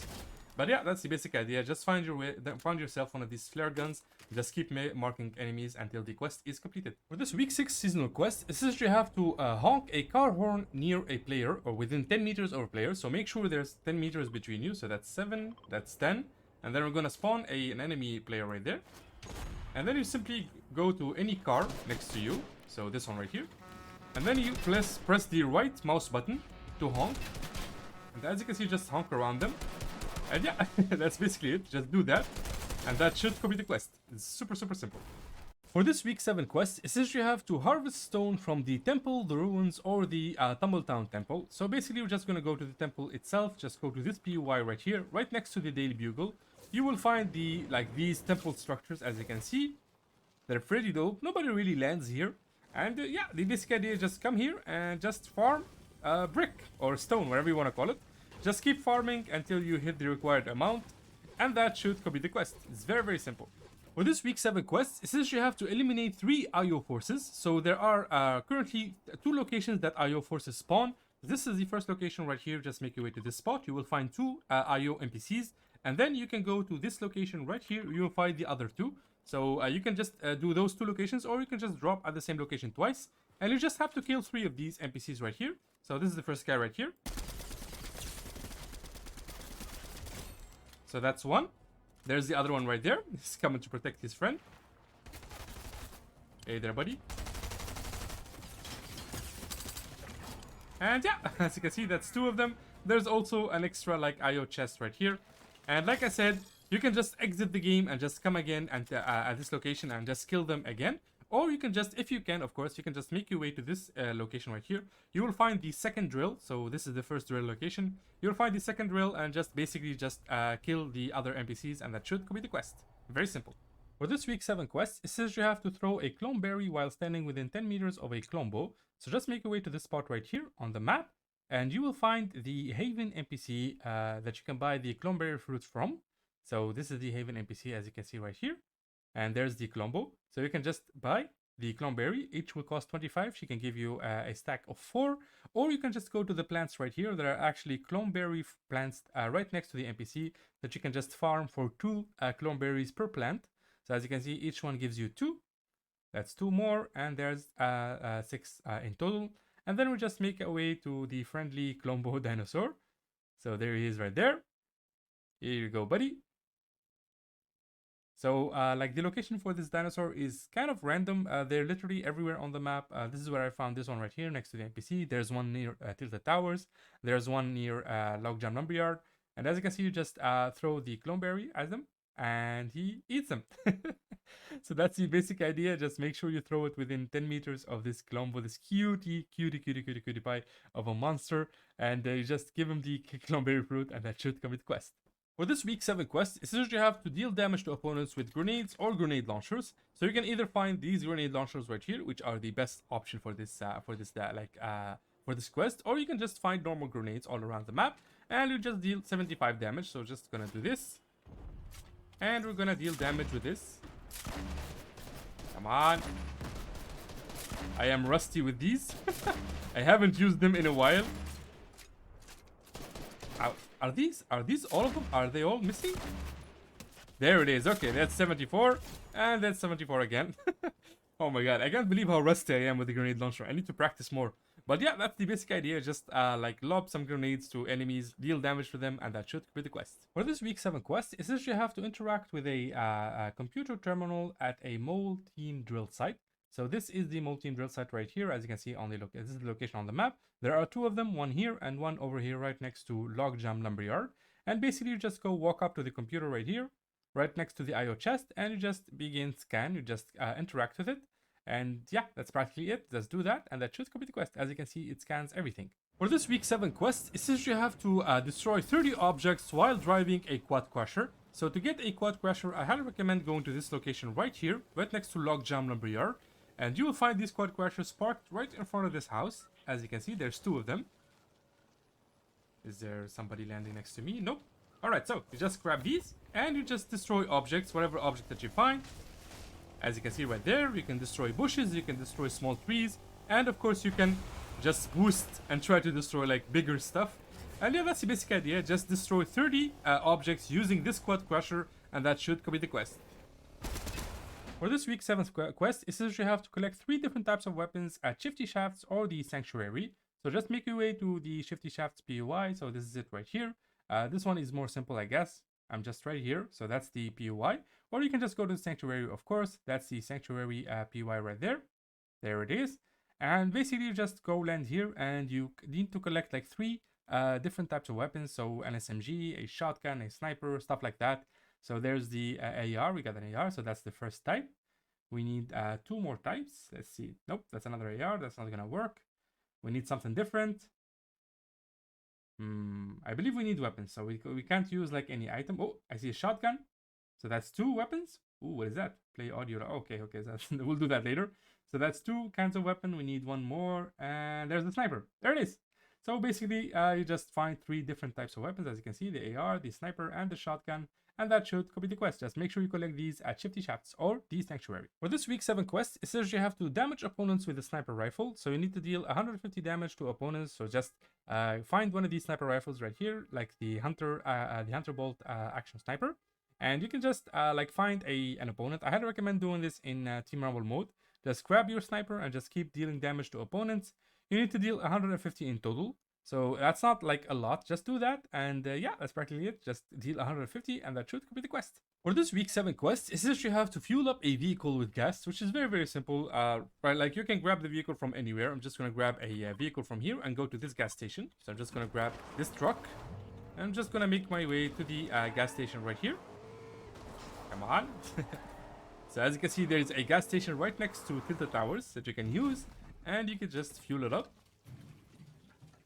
But yeah, that's the basic idea. Just find yourself one of these flare guns. Just keep marking enemies until the quest is completed. For this week 6 seasonal quest, essentially you have to honk a car horn near a player or within 10 meters of a player. So make sure there's 10 meters between you. So that's 7, that's 10. And then we're going to spawn an enemy player right there. And then you simply go to any car next to you. So this one right here. And then you press the right mouse button to honk. And as you can see, just honk around them. And yeah, that's basically it. Just do that. And that should complete the quest. It's super, super simple. For this week 7 quest, it says you have to harvest stone from the temple, the ruins, or the Tumbledown temple. So basically, you're just going to go to the temple itself. Just go to this POI right here, right next to the Daily Bugle. You will find these temple structures, as you can see. They're pretty dope. Nobody really lands here. And yeah, the basic idea is just come here and just farm brick or stone, whatever you want to call it. Just keep farming until you hit the required amount. And that should complete the quest. It's very, very simple. For this week 7 quest, it says you have to eliminate 3 IO forces. So there are currently 2 locations that IO forces spawn. This is the first location right here. Just make your way to this spot. You will find 2 IO NPCs. And then you can go to this location right here. You will find the other 2. So you can just do those 2 locations, or you can just drop at the same location twice. And you just have to kill 3 of these NPCs right here. So this is the first guy right here. So that's one. There's the other one right there. He's coming to protect his friend. Hey there, buddy. And yeah, as you can see, that's 2 of them. There's also an extra like IO chest right here. And like I said, you can just exit the game and just come again and at this location and just kill them again. Or you can just, if you can, of course, you can just make your way to this location right here. You will find the second drill. So this is the first drill location. You'll find the second drill and just basically just kill the other NPCs, and that should complete the quest. Very simple. For this week 7 quest, it says you have to throw a Klomberry while standing within 10 meters of a Klombo. So just make your way to this spot right here on the map. And you will find the Haven NPC that you can buy the Klomberry fruits from. So this is the Haven NPC, as you can see right here. And there's the Klombo. So you can just buy the Klomberry. Each will cost 25. She can give you a stack of 4. Or you can just go to the plants right here. There are actually Klomberry plants right next to the NPC that you can just farm for 2 Klomberries per plant. So as you can see, each one gives you 2. That's 2 more. And there's 6 in total. And then we just make our way to the friendly Klombo dinosaur. So there he is right there. Here you go, buddy. So, like the location for this dinosaur is kind of random. They're literally everywhere on the map. This is where I found this one right here next to the NPC. There's one near Tilted Towers. There's one near Logjam Lumberyard. And as you can see, you just throw the Klomberry at them and he eats them. So that's the basic idea. Just make sure you throw it within 10 meters of this Klombo, this cutie pie of a monster. And you just give him the Klomberry fruit and that should complete the quest. For this week 7 quest, it says you have to deal damage to opponents with grenades or grenade launchers. So you can either find these grenade launchers right here, which are the best option for this quest, or you can just find normal grenades all around the map, and you just deal 75 damage. So just gonna do this, and we're gonna deal damage with this. Come on, I am rusty with these. I haven't used them in a while. Are these all of them? Are they all missing? There it is. Okay, that's 74. And that's 74 again. Oh my god, I can't believe how rusty I am with the grenade launcher. I need to practice more. But yeah, that's the basic idea. Just like lob some grenades to enemies, deal damage to them, and that should complete the quest. For this week 7 quest, it says you have to interact with a computer terminal at a mole team drill site. So this is the mole team drill site right here. As you can see on this is the location on the map. There are 2 of them, one here and one over here right next to Logjam Lumberyard. And basically you just go walk up to the computer right here, right next to the IO chest, and you just begin scan. You just interact with it. And yeah, that's practically it. Just do that and that should complete the quest. As you can see, it scans everything. For this week 7 quest, it says you have to destroy 30 objects while driving a Quadcrasher. So to get a Quadcrasher, I highly recommend going to this location right here, right next to Logjam Lumberyard. And you will find these Quadcrashers parked right in front of this house. As you can see, there's 2 of them. Is there somebody landing next to me? Nope. Alright, so you just grab these and you just destroy objects, whatever object that you find. As you can see right there, you can destroy bushes, you can destroy small trees, and of course you can just boost and try to destroy like bigger stuff. And yeah, that's the basic idea. Just destroy 30 objects using this Quadcrasher, and that should complete the quest. For this week's 7th quest, it says you have to collect 3 different types of weapons at Shifty Shafts or the Sanctuary. So just make your way to the Shifty Shafts POI. So this is it right here. This one is more simple, I guess. I'm just right here. So that's the POI. Or you can just go to the Sanctuary, of course. That's the Sanctuary PY right there. There it is. And basically you just go land here and you need to collect like 3 different types of weapons. So an SMG, a shotgun, a sniper, stuff like that. So there's the AR. We got an AR, so that's the first type. We need 2 more types. Let's see. Nope, that's another AR. That's not gonna work. We need something different. I believe we need weapons, so we can't use like any item. Oh, I see a shotgun. So that's 2 weapons. Ooh, what is that? Play audio. Okay, so we'll do that later. So that's 2 kinds of weapon. We need 1 more, and there's the sniper. There it is. So basically, you just find 3 different types of weapons, as you can see: the AR, the sniper, and the shotgun. And that should complete the quest. Just make sure you collect these at Shifty Shafts or the Sanctuary. For this week 7 quest, it says you have to damage opponents with a sniper rifle. So you need to deal 150 damage to opponents. So just find one of these sniper rifles right here, like the Hunter Bolt Action Sniper. And you can just like find an opponent. I highly recommend doing this in Team Rumble mode. Just grab your sniper and just keep dealing damage to opponents. You need to deal 150 in total. So that's not like a lot, just do that, and yeah, that's practically it. Just deal 150 and that should complete the quest. For this week 7 quest, it says you have to fuel up a vehicle with gas, which is very simple. Right, like you can grab the vehicle from anywhere. I'm just gonna grab a vehicle from here and go to this gas station. So I'm just gonna grab this truck, and I'm just gonna make my way to the gas station right here. Come on. So as you can see, there's a gas station right next to Tilted Towers that you can use, and you can just fuel it up.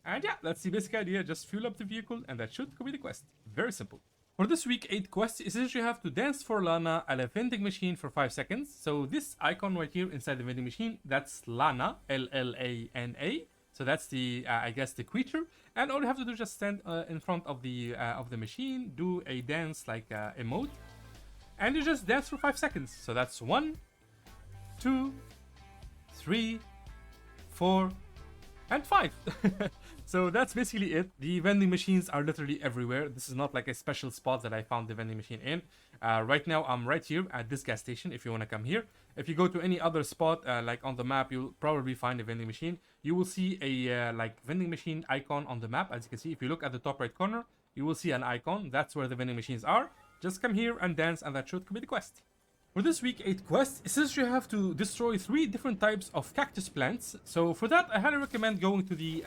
And yeah, that's the basic idea. Just fuel up the vehicle and that should complete the quest. Very simple. For this week 8 quest, it says you have to dance for Llana at a vending machine for 5 seconds. So this icon right here inside the vending machine, that's Llana, L-L-A-N-A. So that's the, I guess, the creature. And all you have to do is just stand in front of the machine, do a dance like emote. And you just dance for 5 seconds. So that's 1, 2, 3, 4, and 5. So that's basically it. The vending machines are literally everywhere. This is not like a special spot that I found the vending machine in. Right now I'm right here at this gas station if you want to come here. If you go to any other spot like on the map, you'll probably find a vending machine. You will see a like vending machine icon on the map. As you can see, if you look at the top right corner, you will see an icon. That's where the vending machines are. Just come here and dance and that should complete the quest. For this week 8 quest, it says you have to destroy 3 different types of cactus plants. So for that, I highly recommend going to the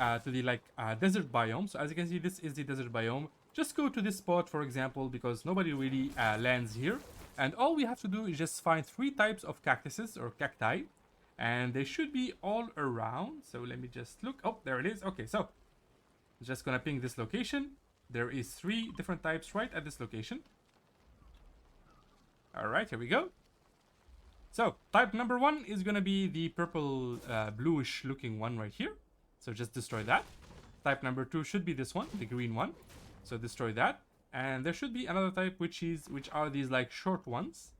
desert biome. So as you can see, this is the desert biome. Just go to this spot, for example, because nobody really lands here. And all we have to do is just find 3 types of cactuses or cacti. And they should be all around. So let me just look. Oh, there it is. Okay, so just gonna ping this location. There is 3 different types right at this location. Alright, here we go. So, type number 1 is going to be the purple, bluish looking one right here. So just destroy that. Type number 2 should be this one, the green one. So destroy that. And there should be another type which are these like short ones.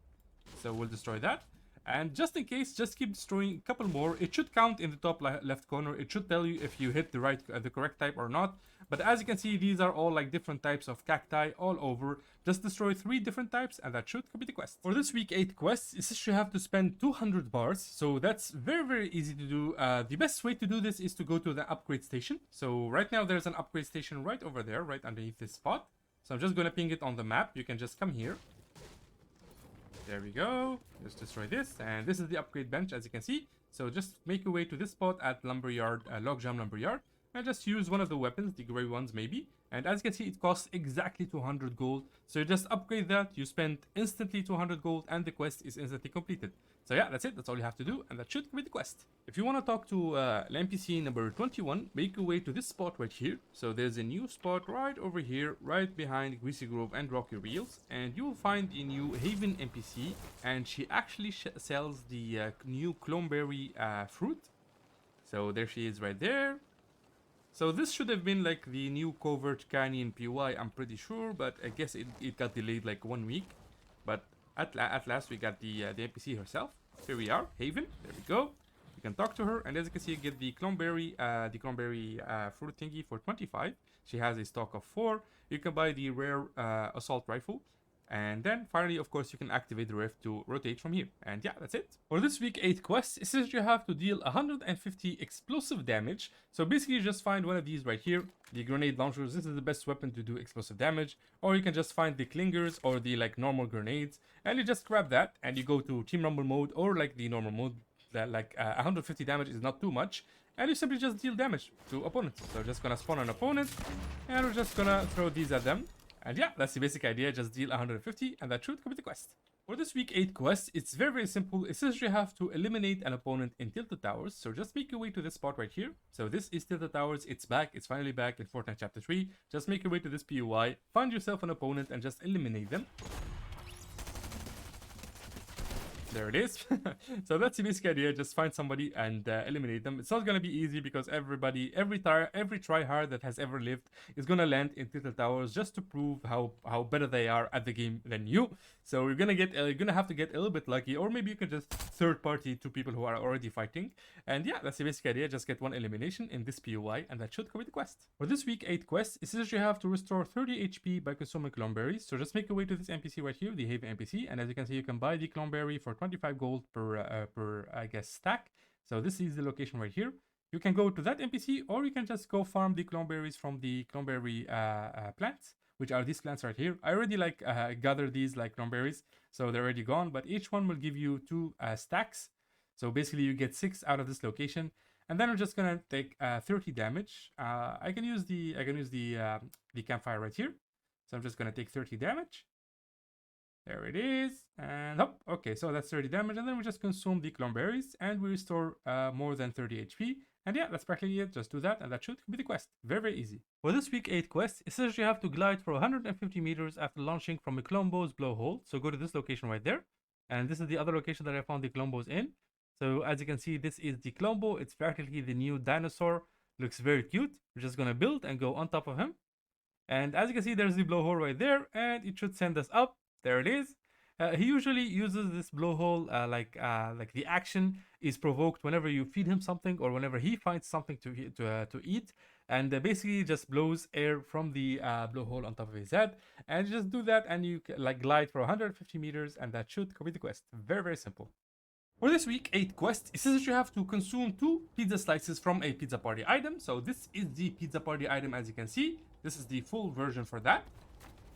So we'll destroy that. And just in case, just keep destroying a couple more. It should count in the top left corner. It should tell you if you hit the correct type or not. But as you can see, these are all like different types of cacti all over. Just destroy 3 different types and that should complete the quest. For this week 8 quest, it says you have to spend 200 bars. So that's very easy to do. The best way to do this is to go to the upgrade station. So right now there's an upgrade station right over there, right underneath this spot. So I'm just going to ping it on the map. You can just come here. There we go. Just destroy this. And this is the upgrade bench, as you can see. So just make your way to this spot at Lumberyard, Logjam Lumberyard. And just use one of the weapons, the gray ones maybe. And as you can see, it costs exactly 200 gold. So you just upgrade that, you spend instantly 200 gold, and the quest is instantly completed. So yeah, that's it. That's all you have to do, and that should complete the quest. If you want to talk to NPC number 21, make your way to this spot right here. So there's a new spot right over here, right behind Greasy Grove and Rocky Reels. And you will find a new Haven NPC, and she actually sells the new Klomberry fruit. So there she is right there. So this should have been like the new covert canyon PY, I'm pretty sure, but I guess it got delayed like 1 week. But at last we got the NPC herself. Here we are, Haven. There we go. You can talk to her, and as you can see, you get the Klomberry fruit thingy for 25. She has a stock of 4. You can buy the rare assault rifle And then finally, of course, you can activate the rift to rotate from here. And yeah, that's it. For this week 8 quest, it says you have to deal 150 explosive damage. So basically, you just find one of these right here, the grenade launchers. This is the best weapon to do explosive damage. Or you can just find the clingers or the like normal grenades. And you just grab that and you go to Team Rumble mode or like the normal mode. That like 150 damage is not too much. And you simply just deal damage to opponents. So just gonna spawn an opponent and we're just gonna throw these at them. And yeah, that's the basic idea, just deal 150 and that should complete the quest. For this week 8 quest, it's very simple. It says you have to eliminate an opponent in Tilted Towers, so just make your way to this spot right here. So this is Tilted Towers, it's back, it's finally back in Fortnite Chapter 3. Just make your way to this POI, find yourself an opponent and just eliminate them. There it is. So that's the basic idea, just find somebody and eliminate them. It's not gonna be easy because every tryhard that has ever lived is gonna land in Tilted Towers just to prove how better they are at the game than you. So you're gonna have to get a little bit lucky, or maybe you can just third party to people who are already fighting. And yeah, that's the basic idea, just get one elimination in this POI and that should complete the quest. For this week 8 quest, it says you have to restore 30 HP by consuming Klomberries. So just make your way to this NPC right here, the Haven NPC, and as you can see, you can buy the Klomberry for 25 gold per I guess stack. So this is the location right here. You can go to that NPC, or you can just go farm the Klomberries from the Klomberry plants, which are these plants right here. I already like gathered these like Klomberries, so they're already gone, but each one will give you 2 stacks. So basically you get 6 out of this location, and then we're just gonna take 30 damage. I can use the campfire right here, so I'm just gonna take 30 damage. There it is, and oh, okay, so that's 30 damage, and then we just consume the Klomberries, and we restore more than 30 HP, and yeah, that's practically it. Just do that, and that should be the quest. Very easy. For this week 8 quest, it says you have to glide for 150 meters after launching from a Klombo's blowhole, so go to this location right there, and this is the other location that I found the Klombos in. So as you can see, this is the Klombo. It's practically the new dinosaur. Looks very cute. We're just gonna build and go on top of him, and as you can see, there's the blowhole right there, and it should send us up. There it is. He usually uses this blowhole like the action is provoked whenever you feed him something or whenever he finds something to eat, and basically just blows air from the blowhole on top of his head, and you just do that and you like glide for 150 meters and that should complete the quest. Very simple. For this week 8 quest, it says that you have to consume 2 pizza slices from a pizza party item. So this is the pizza party item, as you can see. This is the full version for that.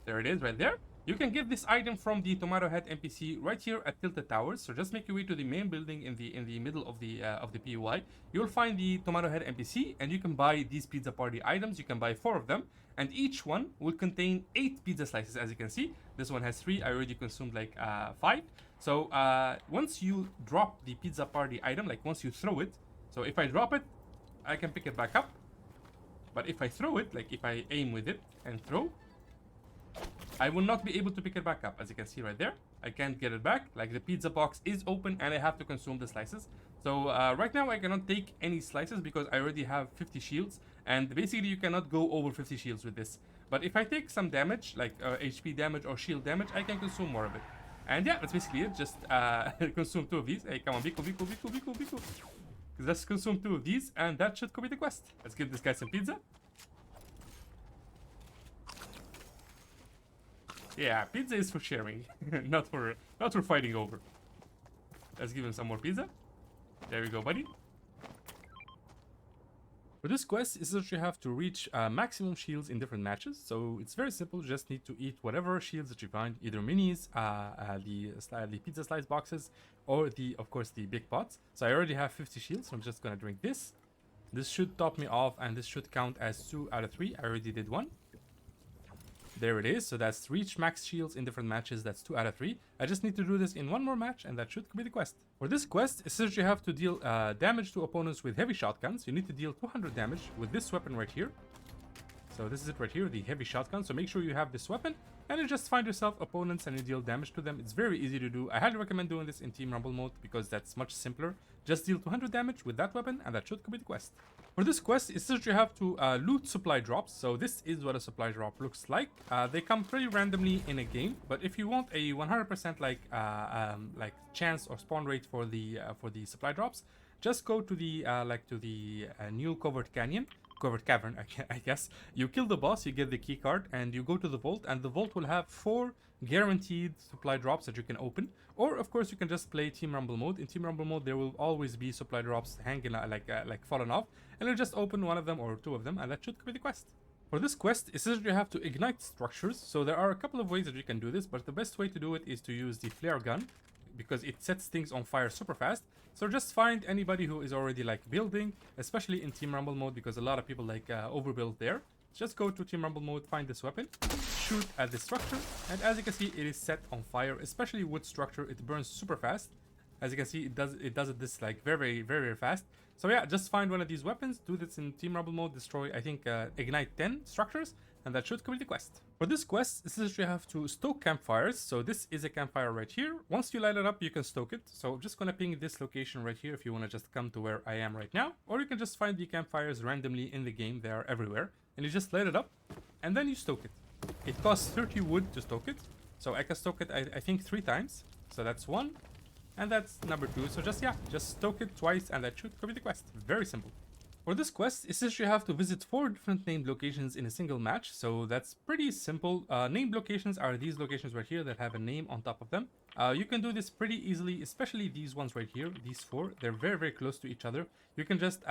There it is right there. You can get this item from the Tomato Head NPC right here at Tilted Towers. So just make your way to the main building in the middle of the POI. You'll find the Tomato Head NPC, and you can buy these pizza party items. You can buy 4 of them, and each one will contain 8 pizza slices. As you can see, this one has 3. I already consumed like 5. So once you drop the pizza party item, like once you throw it, so if I drop it, I can pick it back up. But if I throw it, like if I aim with it and throw, I will not be able to pick it back up. As you can see right there, I can't get it back. Like the pizza box is open and I have to consume the slices. So right now I cannot take any slices because I already have 50 shields, and basically you cannot go over 50 shields with this. But if I take some damage, like HP damage or shield damage, I can consume more of it. And yeah, that's basically it. Just consume 2 of these. Hey, come on, be cool. Let's consume 2 of these and that should complete the quest. Let's give this guy some pizza. Yeah, pizza is for sharing, not for fighting over. Let's give him some more pizza. There we go, buddy. For this quest, it says you have to reach maximum shields in different matches. So it's very simple. You just need to eat whatever shields that you find, either minis, the pizza slice boxes, or of course the big pots. So I already have 50 shields, so I'm just gonna drink this. This should top me off, and this should count as 2 out of 3. I already did 1. There it is. So that's reach max shields in different matches. That's 2 out of 3. I just need to do this in 1 more match and that should complete the quest. For this quest, it says you have to deal damage to opponents with heavy shotguns. You need to deal 200 damage with this weapon right here. So this is it right here, the heavy shotgun. So make sure you have this weapon and you just find yourself opponents and you deal damage to them. It's very easy to do. I highly recommend doing this in Team Rumble mode because that's much simpler. Just deal 200 damage with that weapon and that should complete the quest. For this quest, it says you have to loot supply drops. So this is what a supply drop looks like. They come pretty randomly in a game, but if you want a 100% like chance or spawn rate for the supply drops, just go to the new covered canyon. covered cavern, I guess. You kill the boss, you get the key card, and you go to the vault, and the vault will have 4 guaranteed supply drops that you can open. Or of course you can just play Team Rumble mode. In Team Rumble mode there will always be supply drops hanging like fallen off, and you just open one of them or 2 of them, and that should complete the quest. For this quest, essentially you have to ignite structures. So there are a couple of ways that you can do this, but the best way to do it is to use the flare gun, because it sets things on fire super fast. So just find anybody who is already like building, especially in Team Rumble mode, because a lot of people like overbuild there. Just go to Team Rumble mode, find this weapon, shoot at the structure, and as you can see, it is set on fire. Especially wood structure, it burns super fast. As you can see, it does this like very fast. So yeah, just find one of these weapons, do this in Team Rumble mode, destroy, I think, ignite 10 structures, and that should complete the quest. For this quest, essentially you have to stoke campfires. So this is a campfire right here. Once you light it up, you can stoke it. So I'm just gonna ping this location right here if you want to just come to where I am right now. Or you can just find the campfires randomly in the game, they are everywhere. And you just light it up, and then you stoke it. It costs 30 wood to stoke it. So I can stoke it, I think 3 times. So that's 1. And that's number 2. So just stoke it twice, and that should complete the quest. Very simple. For this quest, essentially you have to visit 4 different named locations in a single match. So that's pretty simple. Named locations are these locations right here that have a name on top of them. You can do this pretty easily, especially these ones right here. These 4, they're very close to each other. You can just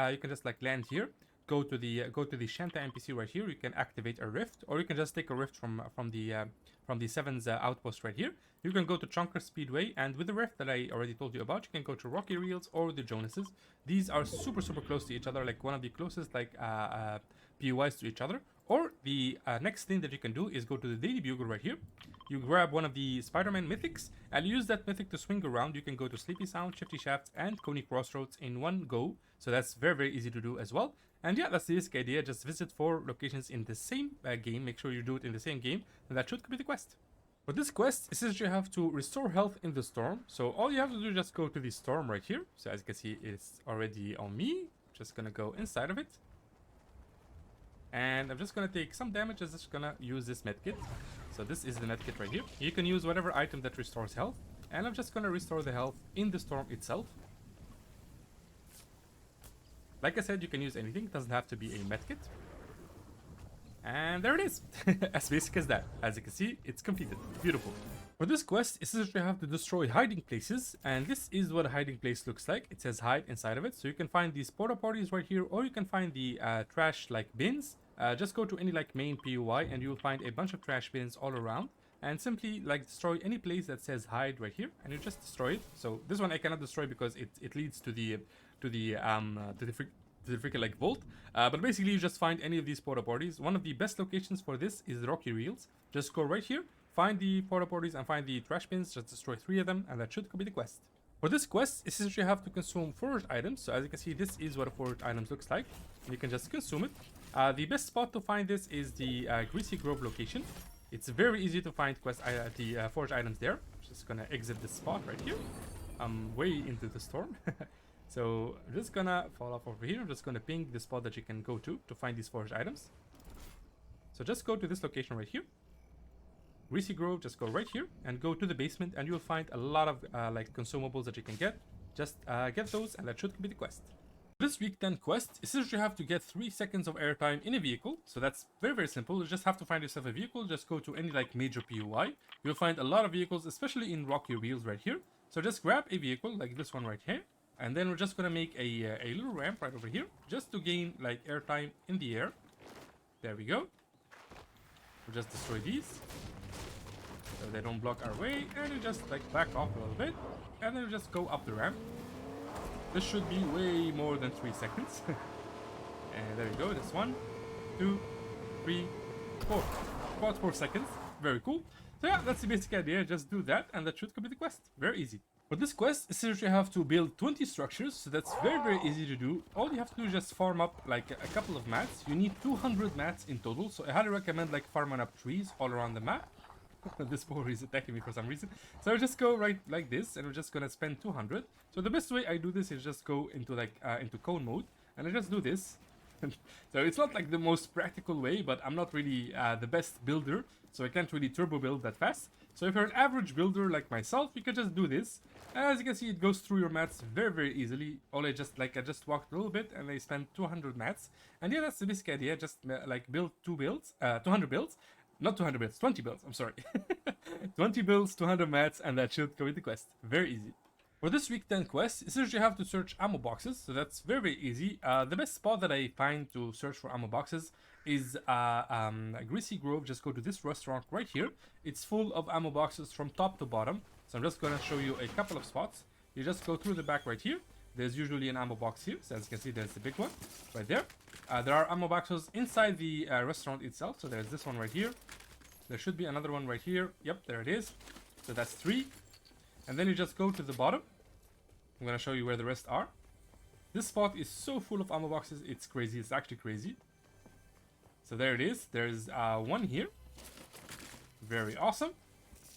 like land here. Go to the Shanta NPC right here. You can activate a rift, or you can just take a rift from the Seven's outpost right here. You can go to Chonker Speedway, and with the rift that I already told you about, you can go to Rocky Reels or the Joneses. These are super close to each other, like one of the closest like POIs to each other. Or the next thing that you can do is go to the Daily Bugle right here. You grab one of the Spider-Man mythics and use that mythic to swing around. You can go to Sleepy Sound, Shifty Shafts, and Coney Crossroads in one go. So that's very easy to do as well. And yeah, that's the basic idea. Just visit 4 locations in the same game. Make sure you do it in the same game, and that should complete the quest. For this quest, essentially you have to restore health in the storm. So all you have to do is just go to the storm right here. So as you can see, it's already on me. Just gonna go inside of it. And I'm just gonna take some damage. I'm just gonna use this medkit. So this is the medkit right here. You can use whatever item that restores health. And I'm just gonna restore the health in the storm itself. Like I said, you can use anything. It doesn't have to be a medkit. And there it is. As basic as that. As you can see, it's completed. Beautiful. For this quest, essentially you have to destroy hiding places. And this is what a hiding place looks like. It says hide inside of it. So you can find these porta potties right here, or you can find the trash like bins. Just go to any like main POI and you'll find a bunch of trash bins all around. And simply like destroy any place that says hide right here, and you just destroy it. So this one I cannot destroy because it leads to the freaking like vault. But basically you just find any of these porta potties. One of the best locations for this is the Rocky Reels. Just go right here, find the porta potties and find the trash bins. Just destroy 3 of them, and that should complete the quest. For this quest, essentially you have to consume foraged items. So as you can see, this is what a foraged items looks like. You can just consume it. The best spot to find this is the Greasy Grove location. It's very easy to find the foraged items there. Just gonna exit this spot right here. I'm way into the storm. So I'm just gonna fall off over here. I'm just gonna ping the spot that you can go to find these foraged items. So just go to this location right here. Greasy Grove, just go right here and go to the basement, and you'll find a lot of like consumables that you can get. Just get those, and that should complete the quest. This week 10 quest, essentially you have to get 3 seconds of airtime in a vehicle. So that's very simple. You just have to find yourself a vehicle. Just go to any like major POI. You'll find a lot of vehicles, especially in Rocky Reels right here. So just grab a vehicle like this one right here. And then we're just gonna make a little ramp right over here, just to gain like airtime in the air. There we go. We'll just destroy these, so they don't block our way, and you just like back off a little bit, and then you just go up the ramp. This should be way more than 3 seconds. And there you go. That's 1, 2, 3, 4. About 4 seconds. Very cool. So yeah, that's the basic idea. Just do that, and that should complete the quest. Very easy. For this quest, essentially you have to build 20 structures, so that's very easy to do. All you have to do is just farm up like a couple of mats. You need 200 mats in total, so I highly recommend like farming up trees all around the map. This boar is attacking me for some reason. So I just go right like this, and we're just gonna spend 200. So the best way I do this is just go into like into cone mode, and I just do this. So it's not like the most practical way, but I'm not really the best builder, so I can't really turbo build that fast. So if you're an average builder like myself, you can just do this. As you can see, it goes through your mats very easily. I just walked a little bit and I spent 200 mats. And yeah, that's the basic idea. Just like build 200 builds. Not 200 builds, 20 builds, I'm sorry. 20 builds, 200 mats, and that should complete the quest. Very easy. For this week 10 quest, essentially you have to search ammo boxes, so that's very easy. The best spot that I find to search for ammo boxes is Greasy Grove. Just go to this restaurant right here. It's full of ammo boxes from top to bottom. So I'm just going to show you a couple of spots. You just go through the back right here. There's usually an ammo box here, so as you can see there's the big one right there. There are ammo boxes inside the restaurant itself, so there's this one right here. There should be another one right here. Yep, there it is. So that's 3. And then you just go to the bottom. I'm going to show you where the rest are. This spot is so full of ammo boxes, it's crazy. It's actually crazy. So there it is. There's one here. Very awesome.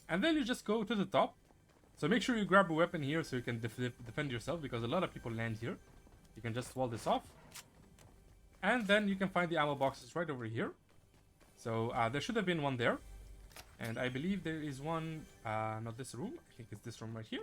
And then you just go to the top. So make sure you grab a weapon here so you can defend yourself, because a lot of people land here. You can just wall this off. And then you can find the ammo boxes right over here. So there should have been one there. And I believe there is one, not this room. I think it's this room right here.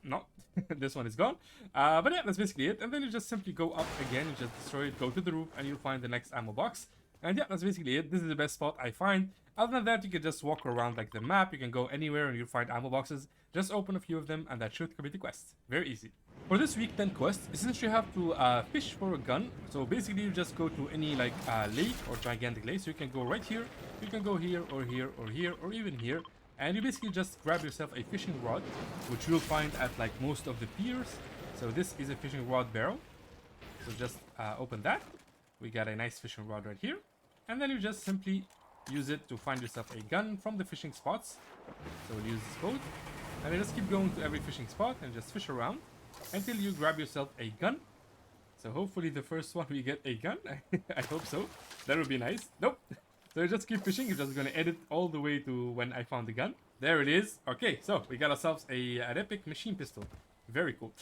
No, this one is gone. But yeah, that's basically it. And then you just simply go up again, you just destroy it, go to the roof, and you'll find the next ammo box. And yeah, that's basically it. This is the best spot I find. Other than that, you can just walk around like the map. You can go anywhere and you'll find ammo boxes. Just open a few of them and that should complete the quest. Very easy. For this week 10 quest, essentially you have to fish for a gun. So basically you just go to any like lake or gigantic lake. So you can go right here, you can go here or here or here or even here. And you basically just grab yourself a fishing rod, which you'll find at like most of the piers. So this is a fishing rod barrel. So just open that. We got a nice fishing rod right here. And then you just simply use it to find yourself a gun from the fishing spots. So we'll use this code. And then just keep going to every fishing spot and just fish around until you grab yourself a gun. So hopefully the first one we get a gun. I hope so. That would be nice. Nope. So you just keep fishing. You're just going to edit all the way to when I found the gun. There it is. Okay, so we got ourselves an epic machine pistol. Very cool.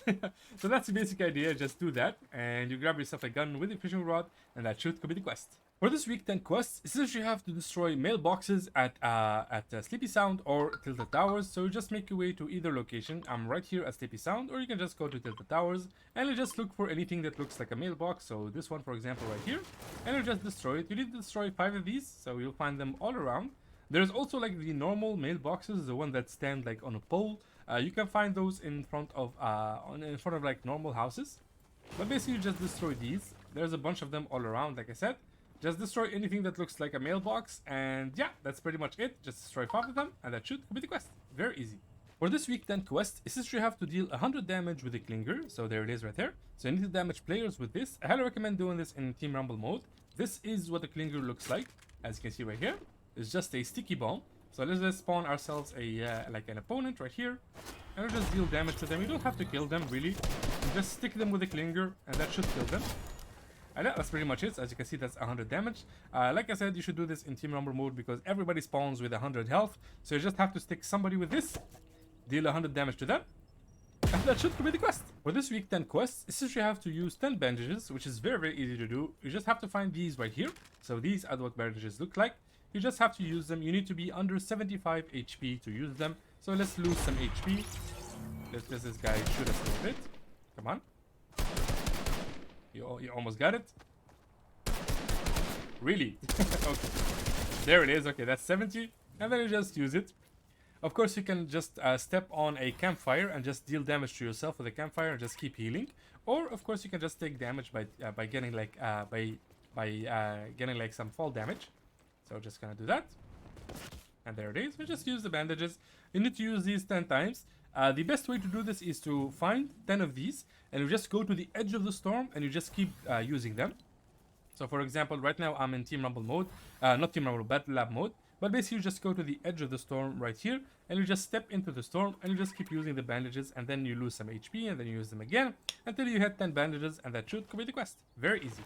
So that's the basic idea. Just do that and you grab yourself a gun with a fishing rod and that should complete the quest. For this week 10 quest, essentially you have to destroy mailboxes at Sleepy Sound or Tilted Towers. So you just make your way to either location. I'm right here at Sleepy Sound, or you can just go to Tilted Towers and you just look for anything that looks like a mailbox. So this one, for example, right here, and you just destroy it. You need to destroy 5 of these, so you'll find them all around. There's also like the normal mailboxes, the one that stand like on a pole. You can find those in front of like normal houses. But basically, you just destroy these. There's a bunch of them all around, like I said. Just destroy anything that looks like a mailbox, and yeah, that's pretty much it. Just destroy 5 of them, and that should complete the quest. Very easy. For this week 10 quest, essentially you have to deal 100 damage with a clinger. So there it is right there. So you need to damage players with this. I highly recommend doing this in Team Rumble mode. This is what the clinger looks like, as you can see right here. It's just a sticky bomb. So let's just spawn ourselves like an opponent right here, and we'll just deal damage to them. You don't have to kill them really. You just stick them with a clinger, and that should kill them. And that's pretty much it. As you can see, that's 100 damage. Like I said, you should do this in Team Rumble mode because everybody spawns with 100 health. So you just have to stick somebody with this, deal 100 damage to them, and that should complete the quest. For this week 10 quest, essentially you have to use 10 bandages, which is very easy to do. You just have to find these right here. So these are what bandages look like. You just have to use them. You need to be under 75 HP to use them. So let's lose some HP. Let's just this guy shoot us a little bit. Come on. You almost got it. Really? Okay. There it is. Okay, that's 70. And then you just use it. Of course, you can just step on a campfire and just deal damage to yourself with a campfire and just keep healing. Or, of course, you can just take damage by getting like getting like some fall damage. So just gonna do that. And there it is. We just use the bandages. You need to use these 10 times. The best way to do this is to find 10 of these and you just go to the edge of the storm and you just keep using them. So for example, right now I'm in Team Rumble mode, not Team Rumble, Battle Lab mode. But basically you just go to the edge of the storm right here and you just step into the storm and you just keep using the bandages and then you lose some HP and then you use them again until you hit 10 bandages, and that should complete the quest. Very easy.